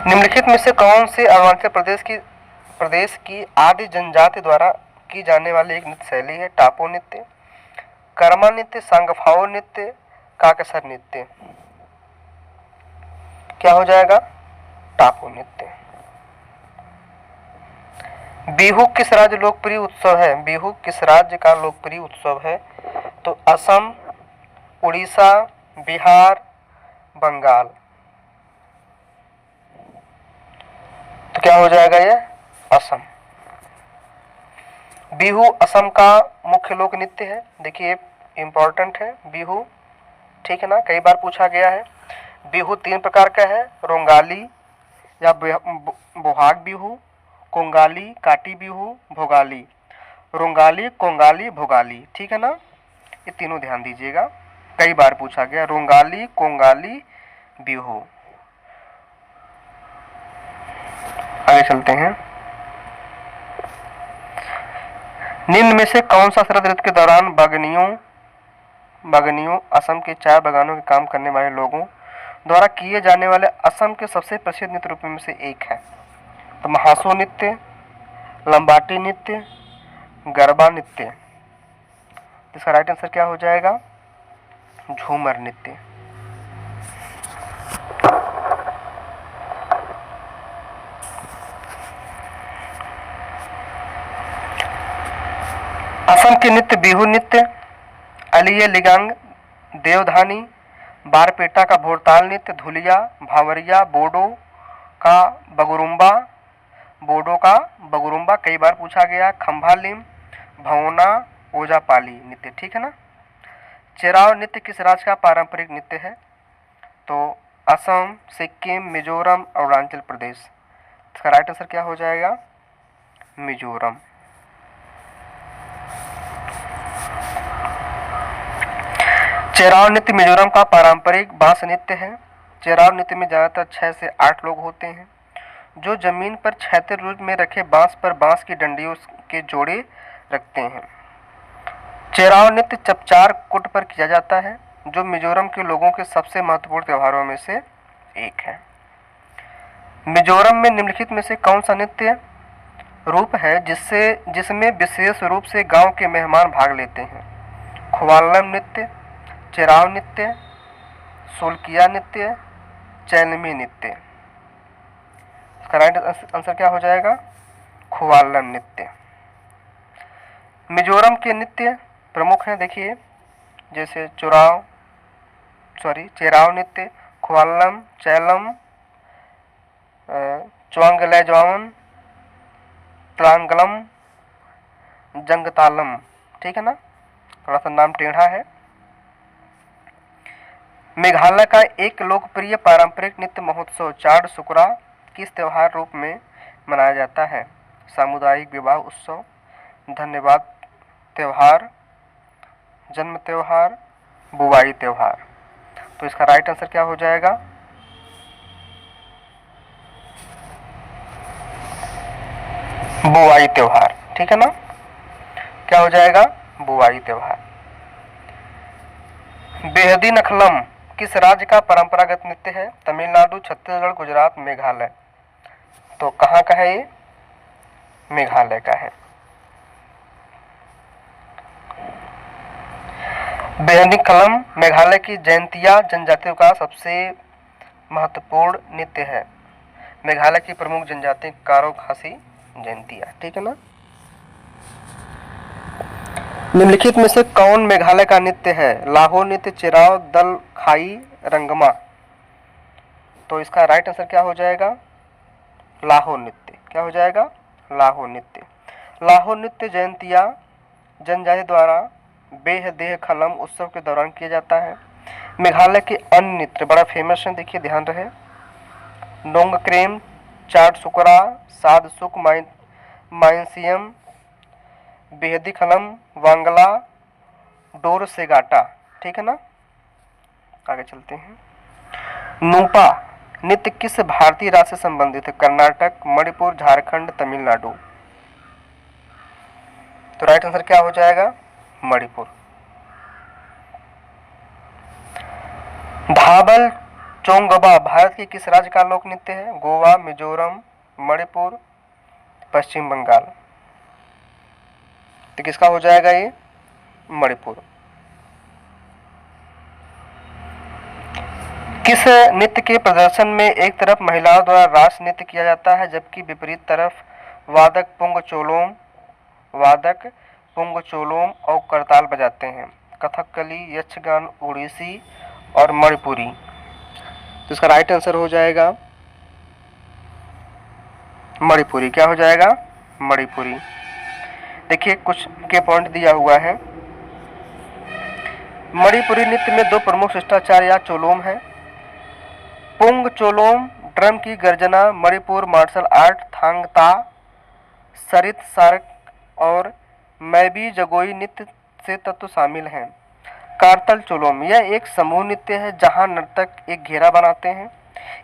निम्नलिखित में से कौन से अरुणाचल प्रदेश की आदि जनजाति द्वारा की जाने वाली एक नृत्य शैली है? टापो नृत्य, कर्मा नृत्य, सांगफाओ नृत्य, काकसर नृत्य। क्या हो जाएगा? टापो नृत्य। बिहू किस राज्य लोकप्रिय उत्सव है? बिहू किस राज्य का लोकप्रिय उत्सव है? तो असम, उड़ीसा, बिहार, बंगाल। तो क्या हो जाएगा? ये असम। बिहू असम का मुख्य लोक नृत्य है। देखिए इंपॉर्टेंट है बिहू, ठीक है ना, कई बार पूछा गया है। बिहू 3 प्रकार का है, रोंगाली या बोहाग बिहू, कोंगाली, काटी बिहू, भोगाली। रोंगाली, कोंगाली, भोगाली, ठीक है ना, ये तीनों ध्यान दीजिएगा, कई बार पूछा गया। रोंगाली, कोंगाली, बिहू। आगे चलते हैं। निम्न में से कौन सा शरद ऋतु के दौरान बागनियों असम के चाय बागानों के काम करने वाले लोगों द्वारा किए जाने वाले असम के सबसे प्रसिद्ध नृत्य रूपों में से एक है? तो महासो नृत्य, लंबाटी नृत्य, गरबा नृत्य। इसका राइट आंसर क्या हो जाएगा? झूमर नृत्य। असम के नृत्य बिहू नृत्य, अलिये लिगांग, देवधानी, बारपेटा का भोरताल नृत्य, धुलिया, भावरिया, बोडो का बगुरुम्बा कई बार पूछा गया, खंभालिम, भवना, ओजापाली नृत्य, ठीक है ना। चेराव नृत्य किस राज्य का पारंपरिक नृत्य है? तो असम, सिक्किम, मिजोरम, अरुणाचल प्रदेश। इसका राइट आंसर क्या हो जाएगा? मिजोरम। चेराव नृत्य मिजोरम का पारंपरिक बांस नृत्य है। चेराव नृत्य में ज़्यादातर 6 से 8 लोग होते हैं जो जमीन पर क्षैतिज रूप में रखे बांस पर बांस की डंडियों के जोड़े रखते हैं। चेराव नृत्य चपचार कुट पर किया जाता है जो मिजोरम के लोगों के सबसे महत्वपूर्ण त्योहारों में से एक है। मिजोरम में निम्नलिखित में से कौन सा नृत्य रूप है जिसमें विशेष रूप से गांव के मेहमान भाग लेते हैं? ख्वाल्लम नृत्य, चेराव नृत्य, सोलकिया नृत्य, चैलमी नृत्य। इसका राइट आंसर क्या हो जाएगा? ख्वाल्लम नृत्य। मिजोरम के नृत्य प्रमुख हैं, देखिए, जैसे चेराव नृत्य, ख्वाल्लम, चैलम, च्वांगलैज्वावन, ट्रांगलम, जंगतालम। ठीक है ना, थोड़ा सा नाम टेढ़ा है। मेघालय का एक लोकप्रिय पारंपरिक नृत्य महोत्सव चाड सुकरा किस त्योहार रूप में मनाया जाता है? सामुदायिक विवाह उत्सव, धन्यवाद त्योहार, जन्म त्योहार, बुवाई त्योहार। तो इसका राइट आंसर क्या हो जाएगा? बुवाई त्योहार। ठीक है ना, क्या हो जाएगा? बुवाई त्योहार। बेहदी नखलम किस राज्य का परंपरागत नृत्य है? तमिलनाडु, छत्तीसगढ़, गुजरात, मेघालय। तो कहाँ का है ये? मेघालय का है। बेहदी नखलम मेघालय की जैंतिया जनजातियों का सबसे महत्वपूर्ण नृत्य है। मेघालय की प्रमुख जनजाति गारो, खासी, जैंतिया। ठीक है ना। निम्नलिखित में से कौन मेघालय का नृत्य है? लाहो नृत्य, चेराव, दल खाई, रंगमा। तो इसका राइट आंसर क्या हो जाएगा? लाहो नृत्य। क्या हो जाएगा? लाहो नृत्य। लाहो नृत्य जयंतिया जनजाति द्वारा बेहदेह खलम उत्सव के दौरान किया जाता है। मेघालय के अन्य नृत्य बड़ा फेमस है, देखिए ध्यान रहे। नोंगक्रेम, चाड सुकरा, साद सुक, माइंसियम, बेहदी खलम, वांगला, डोर सेगाटा। ठीक है ना, आगे चलते हैं। नूपा नृत्य किस भारतीय राज्य से संबंधित है? कर्नाटक, मणिपुर, झारखंड, तमिलनाडु। तो राइट आंसर क्या हो जाएगा? मणिपुर। धाबल चोंगबा भारत के किस राज्य का लोक नृत्य है? गोवा, मिजोरम, मणिपुर, पश्चिम बंगाल। तो किसका हो जाएगा ये? मणिपुर। किस नृत्य के प्रदर्शन में एक तरफ महिलाओं द्वारा रास नृत्य किया जाता है जबकि विपरीत तरफ वादक पुंगचोलोम और करताल बजाते हैं? कथकली, यक्षगान, ओडिसी और मणिपुरी। तो इसका राइट आंसर हो जाएगा मणिपुरी। क्या हो जाएगा? मणिपुरी। देखिए कुछ के पॉइंट दिया हुआ है। मणिपुरी नृत्य में दो प्रमुख शिष्टाचार या चोलोम है। पुंग चोलोम ड्रम की गर्जना, मणिपुर मार्शल आर्ट, थांगता, सरित सारक और मैबी जगोई नृत्य से तत्व शामिल हैं। कारतल चोलोम यह एक समूह नृत्य है जहां नर्तक एक घेरा बनाते हैं।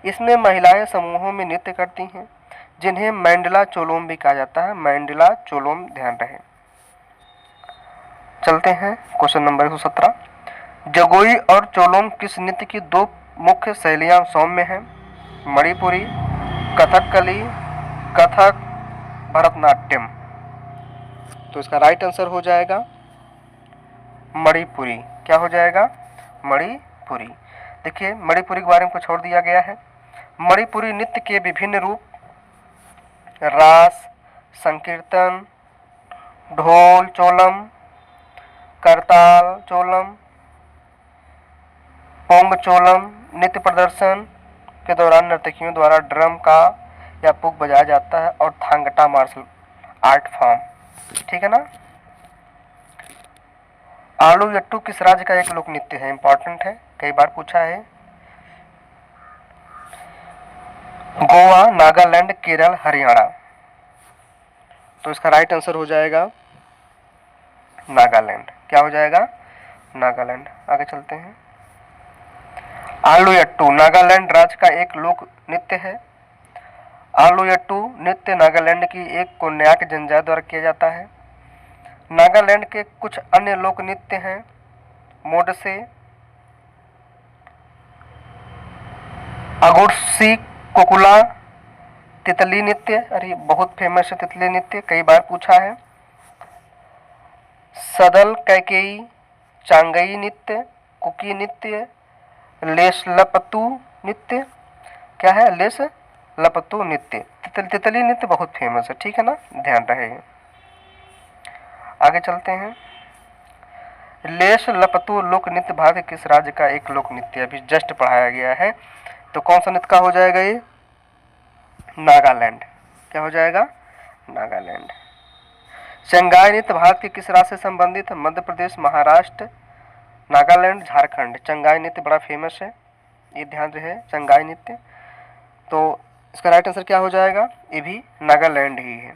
इसमें महिलाएं समूहों में नृत्य करती हैं जिन्हें मैंडला चोलोम भी कहा जाता है। मैंडला चोलोम, ध्यान रहे। चलते हैं क्वेश्चन नंबर 117। जगोई और चोलोम किस नृत्य की दो मुख्य शैलियां सौम्य हैं? मणिपुरी, कथकली, कथक, भरतनाट्यम। तो इसका राइट आंसर हो जाएगा मणिपुरी। क्या हो जाएगा? मणिपुरी। देखिए मणिपुरी के बारे में कुछ और दिया गया है। मणिपुरी नृत्य के विभिन्न रूप रास, संकीर्तन, ढोल चोलम, करताल चोलम, पोंग चोलम। नृत्य प्रदर्शन के दौरान नर्तकियों द्वारा ड्रम का या पुक बजाया जाता है और थांगटा मार्शल आर्ट फॉर्म। ठीक है ना। आलू यट्टू किस राज्य का एक लोक नृत्य है? इंपॉर्टेंट है, कई बार पूछा है। गोवा, नागालैंड, केरल, हरियाणा। तो इसका राइट आंसर हो जाएगा नागालैंड। क्या हो जाएगा? नागालैंड। आगे चलते हैं। आलुयट्टू नागालैंड राज्य का एक लोक नृत्य है। आलुयट्टू नृत्य नागालैंड की एक कोन्याक जनजाति द्वारा किया जाता है। नागालैंड के कुछ अन्य लोक नृत्य हैं मोडसे, अगुर्सी कोकुला, तितली नृत्य, अरे बहुत फेमस है तितली नृत्य, कई बार पूछा है। सदल कैकेई, चांगई नृत्य, कुकी नृत्य, लेस लपतू नृत्य, क्या है लेस लपतू नृत्य। तितली नृत्य बहुत फेमस है, ठीक है ना, ध्यान रहे। आगे चलते हैं। लेस लपतू लोक नृत्य भारत के किस राज्य का एक लोक नृत्य अभी जस्ट पढ़ाया गया है, तो कौन सा नृत्य का हो जाएगा ये? नागालैंड। क्या हो जाएगा? नागालैंड। चंगाई नृत्य भारत के किस राज्य से संबंधित है? मध्य प्रदेश, महाराष्ट्र, नागालैंड, झारखंड। चंगाई नृत्य बड़ा फेमस है, ये ध्यान रहे, चंगाई नृत्य। तो इसका राइट आंसर क्या हो जाएगा? ये भी नागालैंड ही है।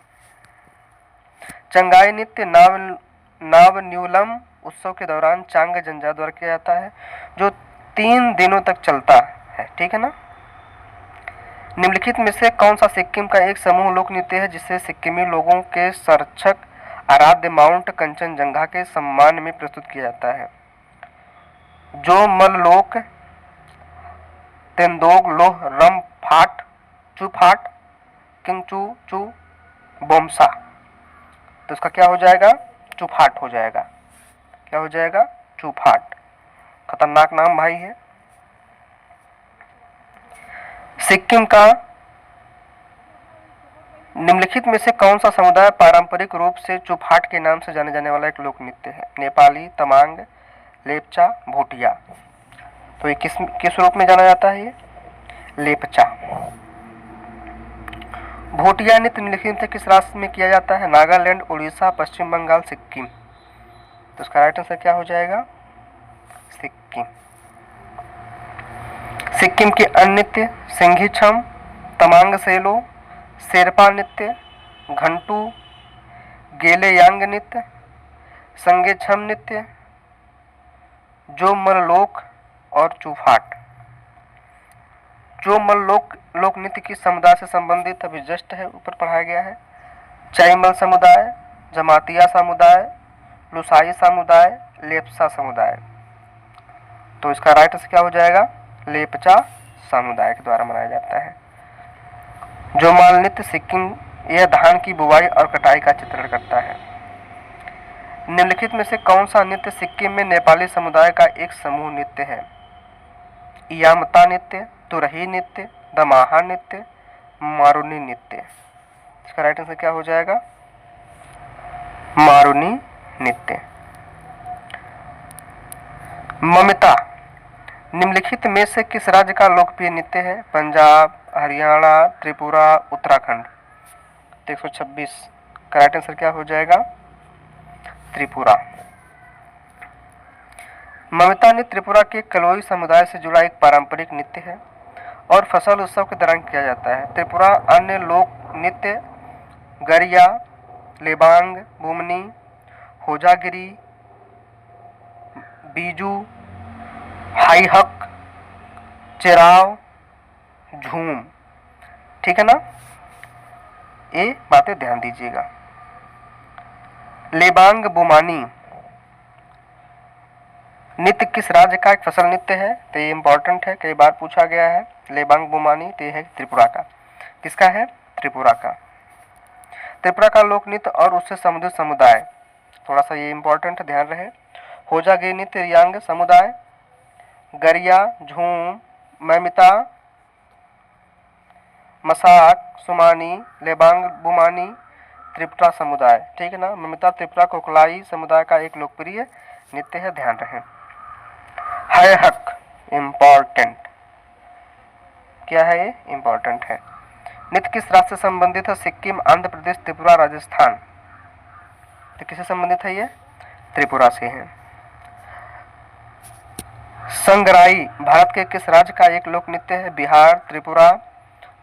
चंगाई नृत्य नावन्यूलम उत्सव के दौरान चांग जनजाति द्वारा किया जाता है, जो 3 दिनों तक चलता है, ठीक है ना। निम्नलिखित में से कौन सा सिक्किम का एक समूह लोक नृत्य है जिसे सिक्किमी लोगों के संरक्षक आराध्य माउंट कंचनजंगा के सम्मान में प्रस्तुत किया जाता है? जो मललोक, तेंदोग लोह रम फाट, चुफाट, किंगचू चू, बोमसा। तो इसका क्या हो जाएगा? चुफाट हो जाएगा। क्या हो जाएगा? चुफाट। खतरनाक नाम भाई है। सिक्किम का निम्नलिखित में से कौन सा समुदाय पारंपरिक रूप से चुफाट के नाम से जाने जाने वाला एक लोक नृत्य है? नेपाली, तमांग, लेपचा, भूटिया। तो ये किस रूप में जाना जाता है? ये लेपचा। भूटिया नृत्य निम्नलिखित से किस राज्य में किया जाता है? नागालैंड, उड़ीसा, पश्चिम बंगाल, सिक्किम। तो इसका राइट आंसर क्या हो जाएगा? सिक्किम। सिक्किम के अन्य नृत्य सिंघी छम, तमांग सेलो, शेरपा नृत्य, घंटू, गेले यांग नृत्य, संगे छम नृत्य, जो मललोक और चूफाट। जो मललोक लोक नृत्य किस समुदाय से संबंधित अभी जस्ट है, ऊपर पढ़ाया गया है। चाईमल समुदाय, जमातिया समुदाय, लुसाई समुदाय, लेप्चा समुदाय। तो इसका राइट आंसर क्या हो जाएगा? लेपचा समुदाय के द्वारा मनाया जाता है। जो माल नृत्य सिक्किम यह धान की बुवाई और कटाई का चित्रण करता है। निम्नलिखित में से कौन सा नृत्य सिक्किम में नेपाली समुदाय का एक समूह नृत्य है? यामता नृत्य, तुरही नृत्य, दमाहा नृत्य, मारुनी नृत्य। इसका राइट आंसर क्या हो जाएगा? मारुनी नृत्य। ममिता निम्नलिखित में से किस राज्य का लोकप्रिय नृत्य है? पंजाब, हरियाणा, त्रिपुरा, उत्तराखंड। 126 का राइट आंसर क्या हो जाएगा? त्रिपुरा। ममिता नृत्य त्रिपुरा के कलोई समुदाय से जुड़ा एक पारंपरिक नृत्य है और फसल उत्सव के दौरान किया जाता है। त्रिपुरा अन्य लोक नृत्य गरिया, लेबांग, बुमनी, होजागिरी, बीजू, हाईहक, चेराव, झूम, ठीक है ना, ये बातें ध्यान दीजिएगा। लेबांग बुमानी नृत्य किस राज्य का एक फसल नृत्य है? तो ये इंपॉर्टेंट है, कई बार पूछा गया है। लेबांग बुमानी तो ये है त्रिपुरा का। किसका है? त्रिपुरा का। त्रिपुरा का लोक नृत्य और उससे संबंधित समुदाय, थोड़ा सा ये इंपॉर्टेंट ध्यान रहे। होजागिरी नृत्य रियांग समुदाय, गरिया, झूम, मैमिता, मसाक, सुमानी, लेबांग बुमानी, त्रिपुरा समुदाय, ठीक है ना। ममिता त्रिपुरा कोकलाई समुदाय का एक लोकप्रिय नृत्य है, ध्यान रखें। हाईहक इम्पॉर्टेंट, क्या है ये? इम्पॉर्टेंट है। नृत्य किस राज्य से संबंधित है? सिक्किम, आंध्र प्रदेश, त्रिपुरा, राजस्थान। तो किससे संबंधित है ये? त्रिपुरा से है। संगराई भारत के किस राज्य का एक लोक नृत्य है? बिहार, त्रिपुरा,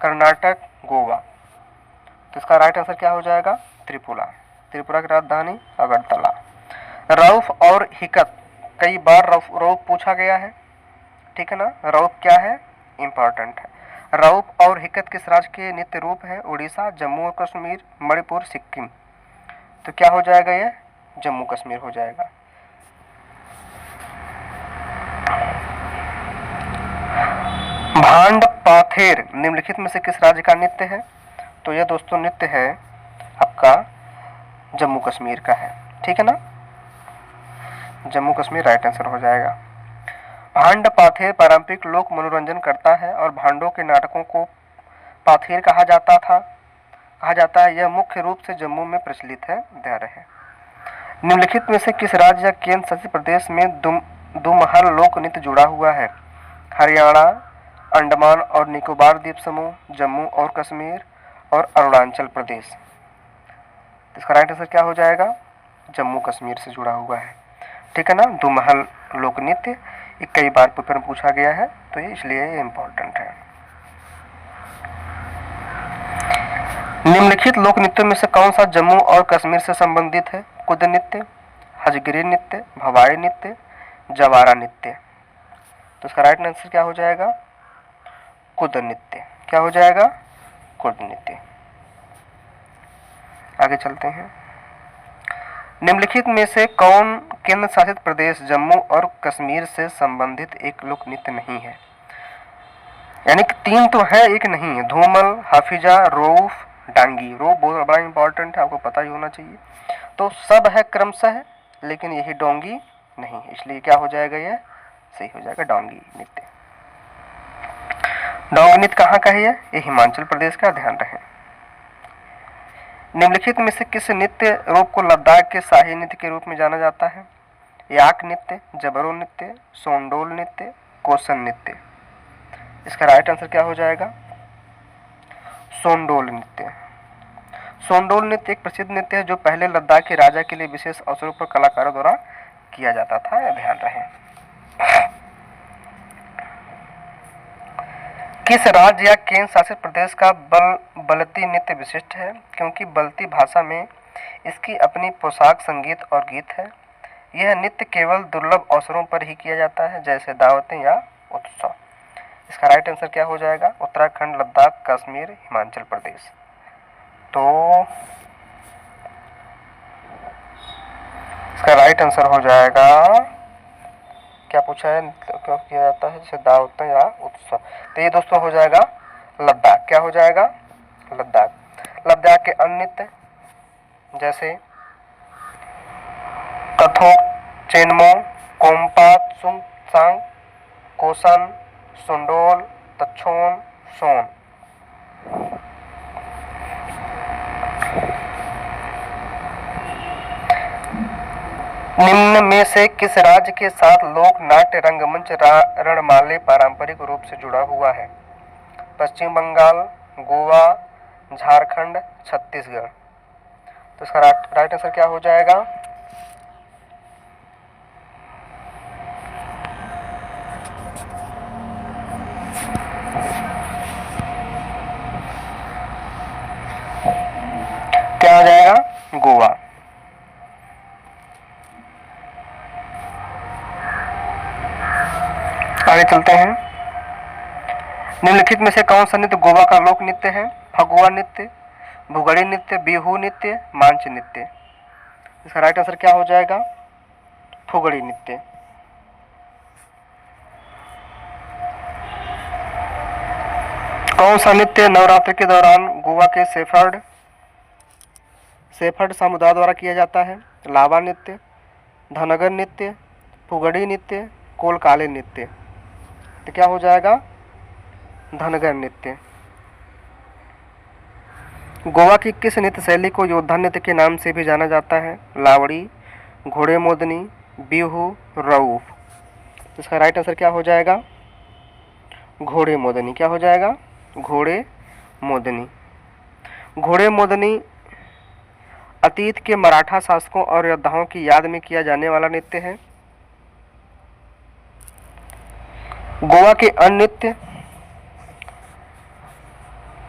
कर्नाटक, गोवा। तो इसका राइट आंसर क्या हो जाएगा? त्रिपुरा। त्रिपुरा की राजधानी अगरतला। रऊफ और हिकत, कई बार रऊफ पूछा गया है। ठीक है ना। रऊफ क्या है, इम्पॉर्टेंट है। रऊफ और हिकत किस राज्य के नृत्य रूप है, उड़ीसा, जम्मू और कश्मीर, मणिपुर, सिक्किम। तो क्या हो जाएगा, ये जम्मू कश्मीर हो जाएगा। भांड पाथेर निम्नलिखित में से किस राज्य का नृत्य है, तो यह दोस्तों नृत्य है आपका जम्मू कश्मीर का है, ठीक है ना। जम्मू कश्मीर राइट आंसर हो जाएगा। भांड पाथेर पारंपरिक लोक मनोरंजन करता है और भांडों के नाटकों को पाथेर कहा जाता है। यह मुख्य रूप से जम्मू में प्रचलित है, ध्यान रहे। निम्नलिखित में से किस राज्य या केंद्र शासित प्रदेश में दुमहल लोक नृत्य जुड़ा हुआ है, हरियाणा, अंडमान और निकोबार द्वीप समूह, जम्मू और कश्मीर और अरुणाचल प्रदेश। इसका राइट आंसर क्या हो जाएगा, जम्मू कश्मीर से जुड़ा हुआ है, ठीक है ना। दुमहल लोक नृत्य ये कई बार पेपर में पूछा गया है, तो ये इसलिए इम्पोर्टेंट है। निम्नलिखित लोक नृत्यों में से कौन सा जम्मू और कश्मीर से संबंधित है, कुद नृत्य, हजगिरी नृत्य, भवाई नृत्य, जवारा नृत्य। तो इसका राइट आंसर क्या हो जाएगा, कुद नृत्य। क्या हो जाएगा, कुद नृत्य। आगे चलते हैं। निम्नलिखित में से कौन केंद्र शासित प्रदेश जम्मू और कश्मीर से संबंधित एक लोक नृत्य नहीं है, यानी कि 3 तो है, एक नहीं है। धूमल, हाफिजा, रऊफ, डांगी। रऊफ बहुत बड़ा इंपॉर्टेंट है, आपको पता ही होना चाहिए। तो सब है क्रमशः, लेकिन यही डोंगी नहीं है, इसलिए क्या हो जाएगा, ये सही हो जाएगा डोंगी नृत्य। डोंगी नृत्य कहाँ का है, ये हिमाचल प्रदेश का, ध्यान रहे। निम्नलिखित में से किस नृत्य रूप को लद्दाख के शाही नृत्य के रूप में जाना जाता है, याक नृत्य, जबरो नृत्य, सोंडोल नृत्य, कोसन नृत्य। इसका राइट आंसर क्या हो जाएगा, सोंडोल नृत्य। सोंडोल नृत्य एक प्रसिद्ध नृत्य है जो पहले लद्दाख के राजा के लिए विशेष अवसरों पर कलाकारों द्वारा किया जाता था, ध्यान रहे। किस राज्य या केंद्र शासित प्रदेश का बलती नृत्य विशिष्ट है, क्योंकि बल्ती भाषा में इसकी अपनी पोशाक, संगीत और गीत है। यह नृत्य केवल दुर्लभ अवसरों पर ही किया जाता है, जैसे दावतें या उत्सव। इसका राइट आंसर क्या हो जाएगा, उत्तराखंड, लद्दाख, कश्मीर, हिमाचल प्रदेश। तो इसका राइट आंसर हो जाएगा, क्या पूछा है, क्यों किया जाता है, जैसे दावतें या उत्सव। तो ये दोस्तों हो जाएगा लद्दाख। क्या हो जाएगा, लद्दाख। लद्दाख के अन्य नृत्य जैसे कथक, चेनमो, कोम्पा, सुंगसांग, कोसन, सुंडोल, तच्छोन, सोन। निम्न में से किस राज्य के साथ लोक नाट्य रंगमंच रणमाले पारंपरिक रूप से जुड़ा हुआ है, पश्चिम बंगाल, गोवा, झारखंड, छत्तीसगढ़। तो इसका राइट आंसर क्या हो जाएगा, क्या हो जाएगा, गोवा। आगे चलते हैं। निम्नलिखित में से कौन सा नृत्य गोवा का लोक नृत्य है, फगुआ नृत्य, भुगड़ी नृत्य, बिहू नृत्य, मांच नृत्य। इसका राइट आंसर क्या हो जाएगा, फुगड़ी नृत्य। कौन सा नृत्य नवरात्र के दौरान गोवा के सेफर्ड समुदाय द्वारा किया जाता है, लावा नृत्य, धनगर नृत्य, फुगड़ी नृत्य, कोलकाले नृत्य। तो क्या हो जाएगा, धनगर नृत्य। गोवा की किस नृत्य शैली को योद्धा नृत्य के नाम से भी जाना जाता है, लावड़ी, घोड़े मोदनी, बिहू, रऊफ। इसका राइट आंसर क्या हो जाएगा, घोड़े मोदनी। क्या हो जाएगा, घोड़े मोदनी। घोड़े मोदनी अतीत के मराठा शासकों और योद्धाओं की याद में किया जाने वाला नृत्य है। गोवा के अन्य नृत्य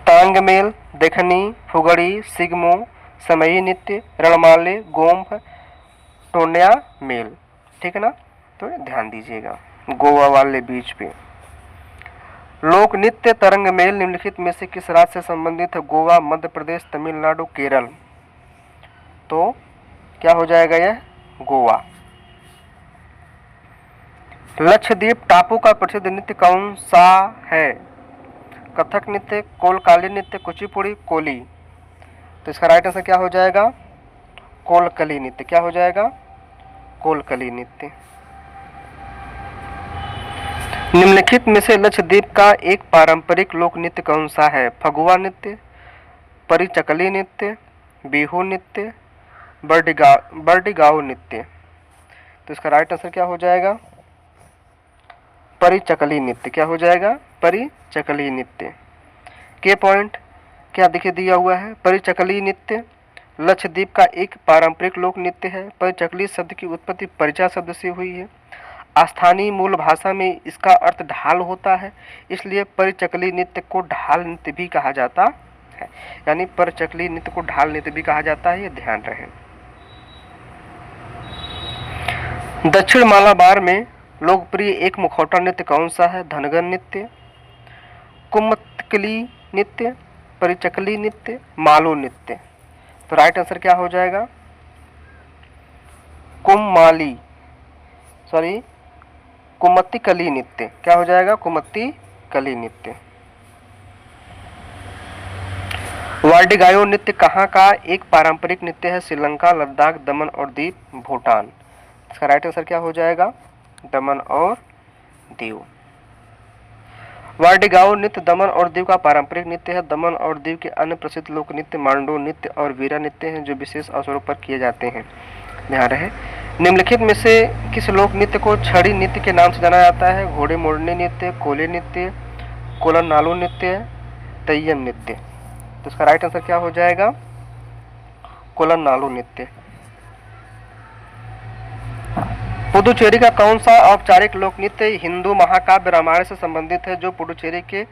तांगमेल, देखनी, फुगड़ी, सिगमो, समई नृत्य, रणमाले, गोम्फ, टोन्या मेल। ठीक है ना, तो ध्यान दीजिएगा। गोवा वाले बीच पे। लोक नृत्य तरंग मेल निम्नलिखित में से किस राज्य से संबंधित है? गोवा, मध्य प्रदेश, तमिलनाडु, केरल। तो क्या हो जाएगा यह? गोवा। लक्षद्वीप टापू का प्रसिद्ध नृत्य कौन सा है? कथक नृत्य, कोलकाली नृत्य, कुचिपुड़ी, कोली। तो इसका राइट आंसर क्या हो जाएगा? कोलकली नृत्य। क्या हो जाएगा? कोलकली नृत्य। निम्नलिखित में से लक्षद्वीप का एक पारंपरिक लोक नृत्य कौन सा है? फगुआ नृत्य, परिचकली नृत्य, बिहू नृत्य, बर्डिगाओ नृत्य। तो इसका राइट आंसर क्या हो जाएगा? परिचकली नृत्य। क्या हो जाएगा? परिचकली नृत्य। के पॉइंट क्या देखिए दिया हुआ है? परिचकली नृत्य लक्षद्वीप का एक पारंपरिक लोक नृत्य है। परिचकली शब्द की उत्पत्ति परिचा शब्द से हुई है। स्थानीय मूल भाषा में इसका अर्थ ढाल होता है, इसलिए परिचकली नृत्य को ढाल नृत्य भी कहा जाता है। यानी परिचकली नृत्य को ढाल नृत्य भी कहा जाता है, ये ध्यान रहे। दक्षिण मालाबार में लोकप्रिय एक मुखौटा नृत्य कौन सा है? धनगर नृत्य, कुम्मत्कली नृत्य, परिचकली नृत्य, मालू नृत्य। तो राइट आंसर क्या हो जाएगा? कुम्मत्तिकली नृत्य। क्या हो जाएगा? कुम्मत्तिकली नृत्य। वार्डिगायो नृत्य कहाँ का एक पारंपरिक नृत्य है? श्रीलंका, लद्दाख, दमन और दीव, भूटान। इसका राइट आंसर क्या हो जाएगा? दमन और दीव। वार्डिगाओ नृत्य दमन और दीव का पारंपरिक नृत्य है। दमन और दीव के अन्य प्रसिद्ध लोक नृत्य मांडो नृत्य और वीरा नृत्य हैं, जो विशेष अवसरों पर किए जाते हैं। ध्यान रहे। निम्नलिखित में से किस लोक नृत्य को छड़ी नृत्य के नाम से जाना जाता है? घोड़े मोड़ने नृत्य, कोले नृत्य, कोलन नालू नृत्य, तैयम नृत्य। तो इसका राइट आंसर क्या हो जाएगा? कोलन नालू नृत्य। पुडुचेरी का कौन सा औपचारिक लोक नृत्य हिंदू महाकाव्य रामायण से संबंधित है, जो पुडुचेरी के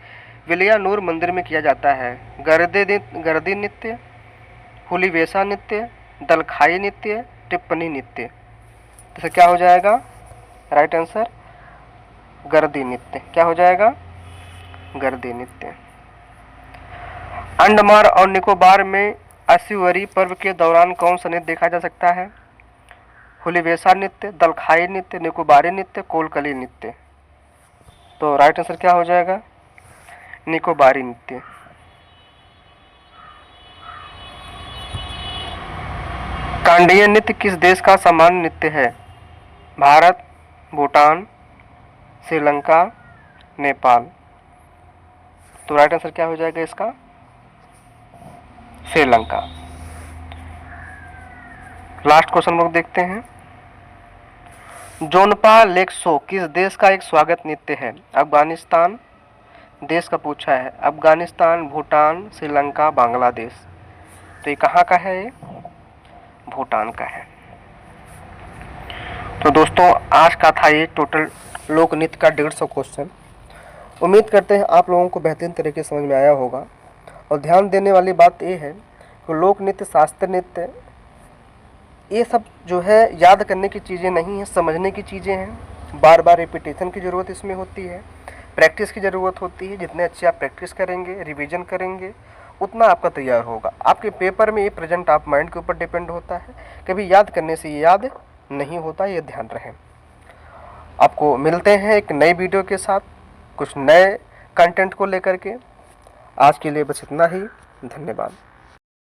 विलियानूर मंदिर में किया जाता है? गर्दी नृत्य, हुलीवेसा नृत्य, दलखाई नृत्य, टिप्पणी नृत्य। तो क्या हो जाएगा? राइट आंसर गर्दी नृत्य। क्या हो जाएगा? गर्दी नृत्य। अंडमान और निकोबार में अस्सीवरी पर्व के दौरान कौन सा नृत्य देखा जा सकता है? हुलीवेसा नृत्य, दलखाई नृत्य, निकोबारी नृत्य, कोलकली नृत्य। तो राइट आंसर क्या हो जाएगा? निकोबारी नृत्य। कांडियन नृत्य किस देश का सामान्य नृत्य है? भारत, भूटान, श्रीलंका, नेपाल। तो राइट आंसर क्या हो जाएगा इसका? श्रीलंका। लास्ट क्वेश्चन लोग देखते हैं। जोनपा लेक्सो किस देश का एक स्वागत नृत्य है? अफगानिस्तान देश का पूछा है। अफगानिस्तान, भूटान, श्रीलंका, बांग्लादेश। तो ये कहाँ का है? ये भूटान का है। तो दोस्तों आज का था ये टोटल लोक नृत्य का 150 क्वेश्चन। उम्मीद करते हैं आप लोगों को बेहतरीन तरीके से समझ में आया होगा। और ध्यान देने वाली बात ये है कि लोक नृत्य, शास्त्रीय नृत्य, ये सब जो है याद करने की चीज़ें नहीं हैं, समझने की चीज़ें हैं। बार बार रिपीटेशन की ज़रूरत इसमें होती है, प्रैक्टिस की ज़रूरत होती है। जितने अच्छे आप प्रैक्टिस करेंगे, रिवीजन करेंगे, उतना आपका तैयार होगा। आपके पेपर में ये प्रेजेंट ऑफ माइंड के ऊपर डिपेंड होता है। कभी याद करने से ये याद नहीं होता, ये ध्यान रखें। आपको मिलते हैं एक नई वीडियो के साथ, कुछ नए कंटेंट को लेकर के। आज के लिए बस इतना ही। धन्यवाद।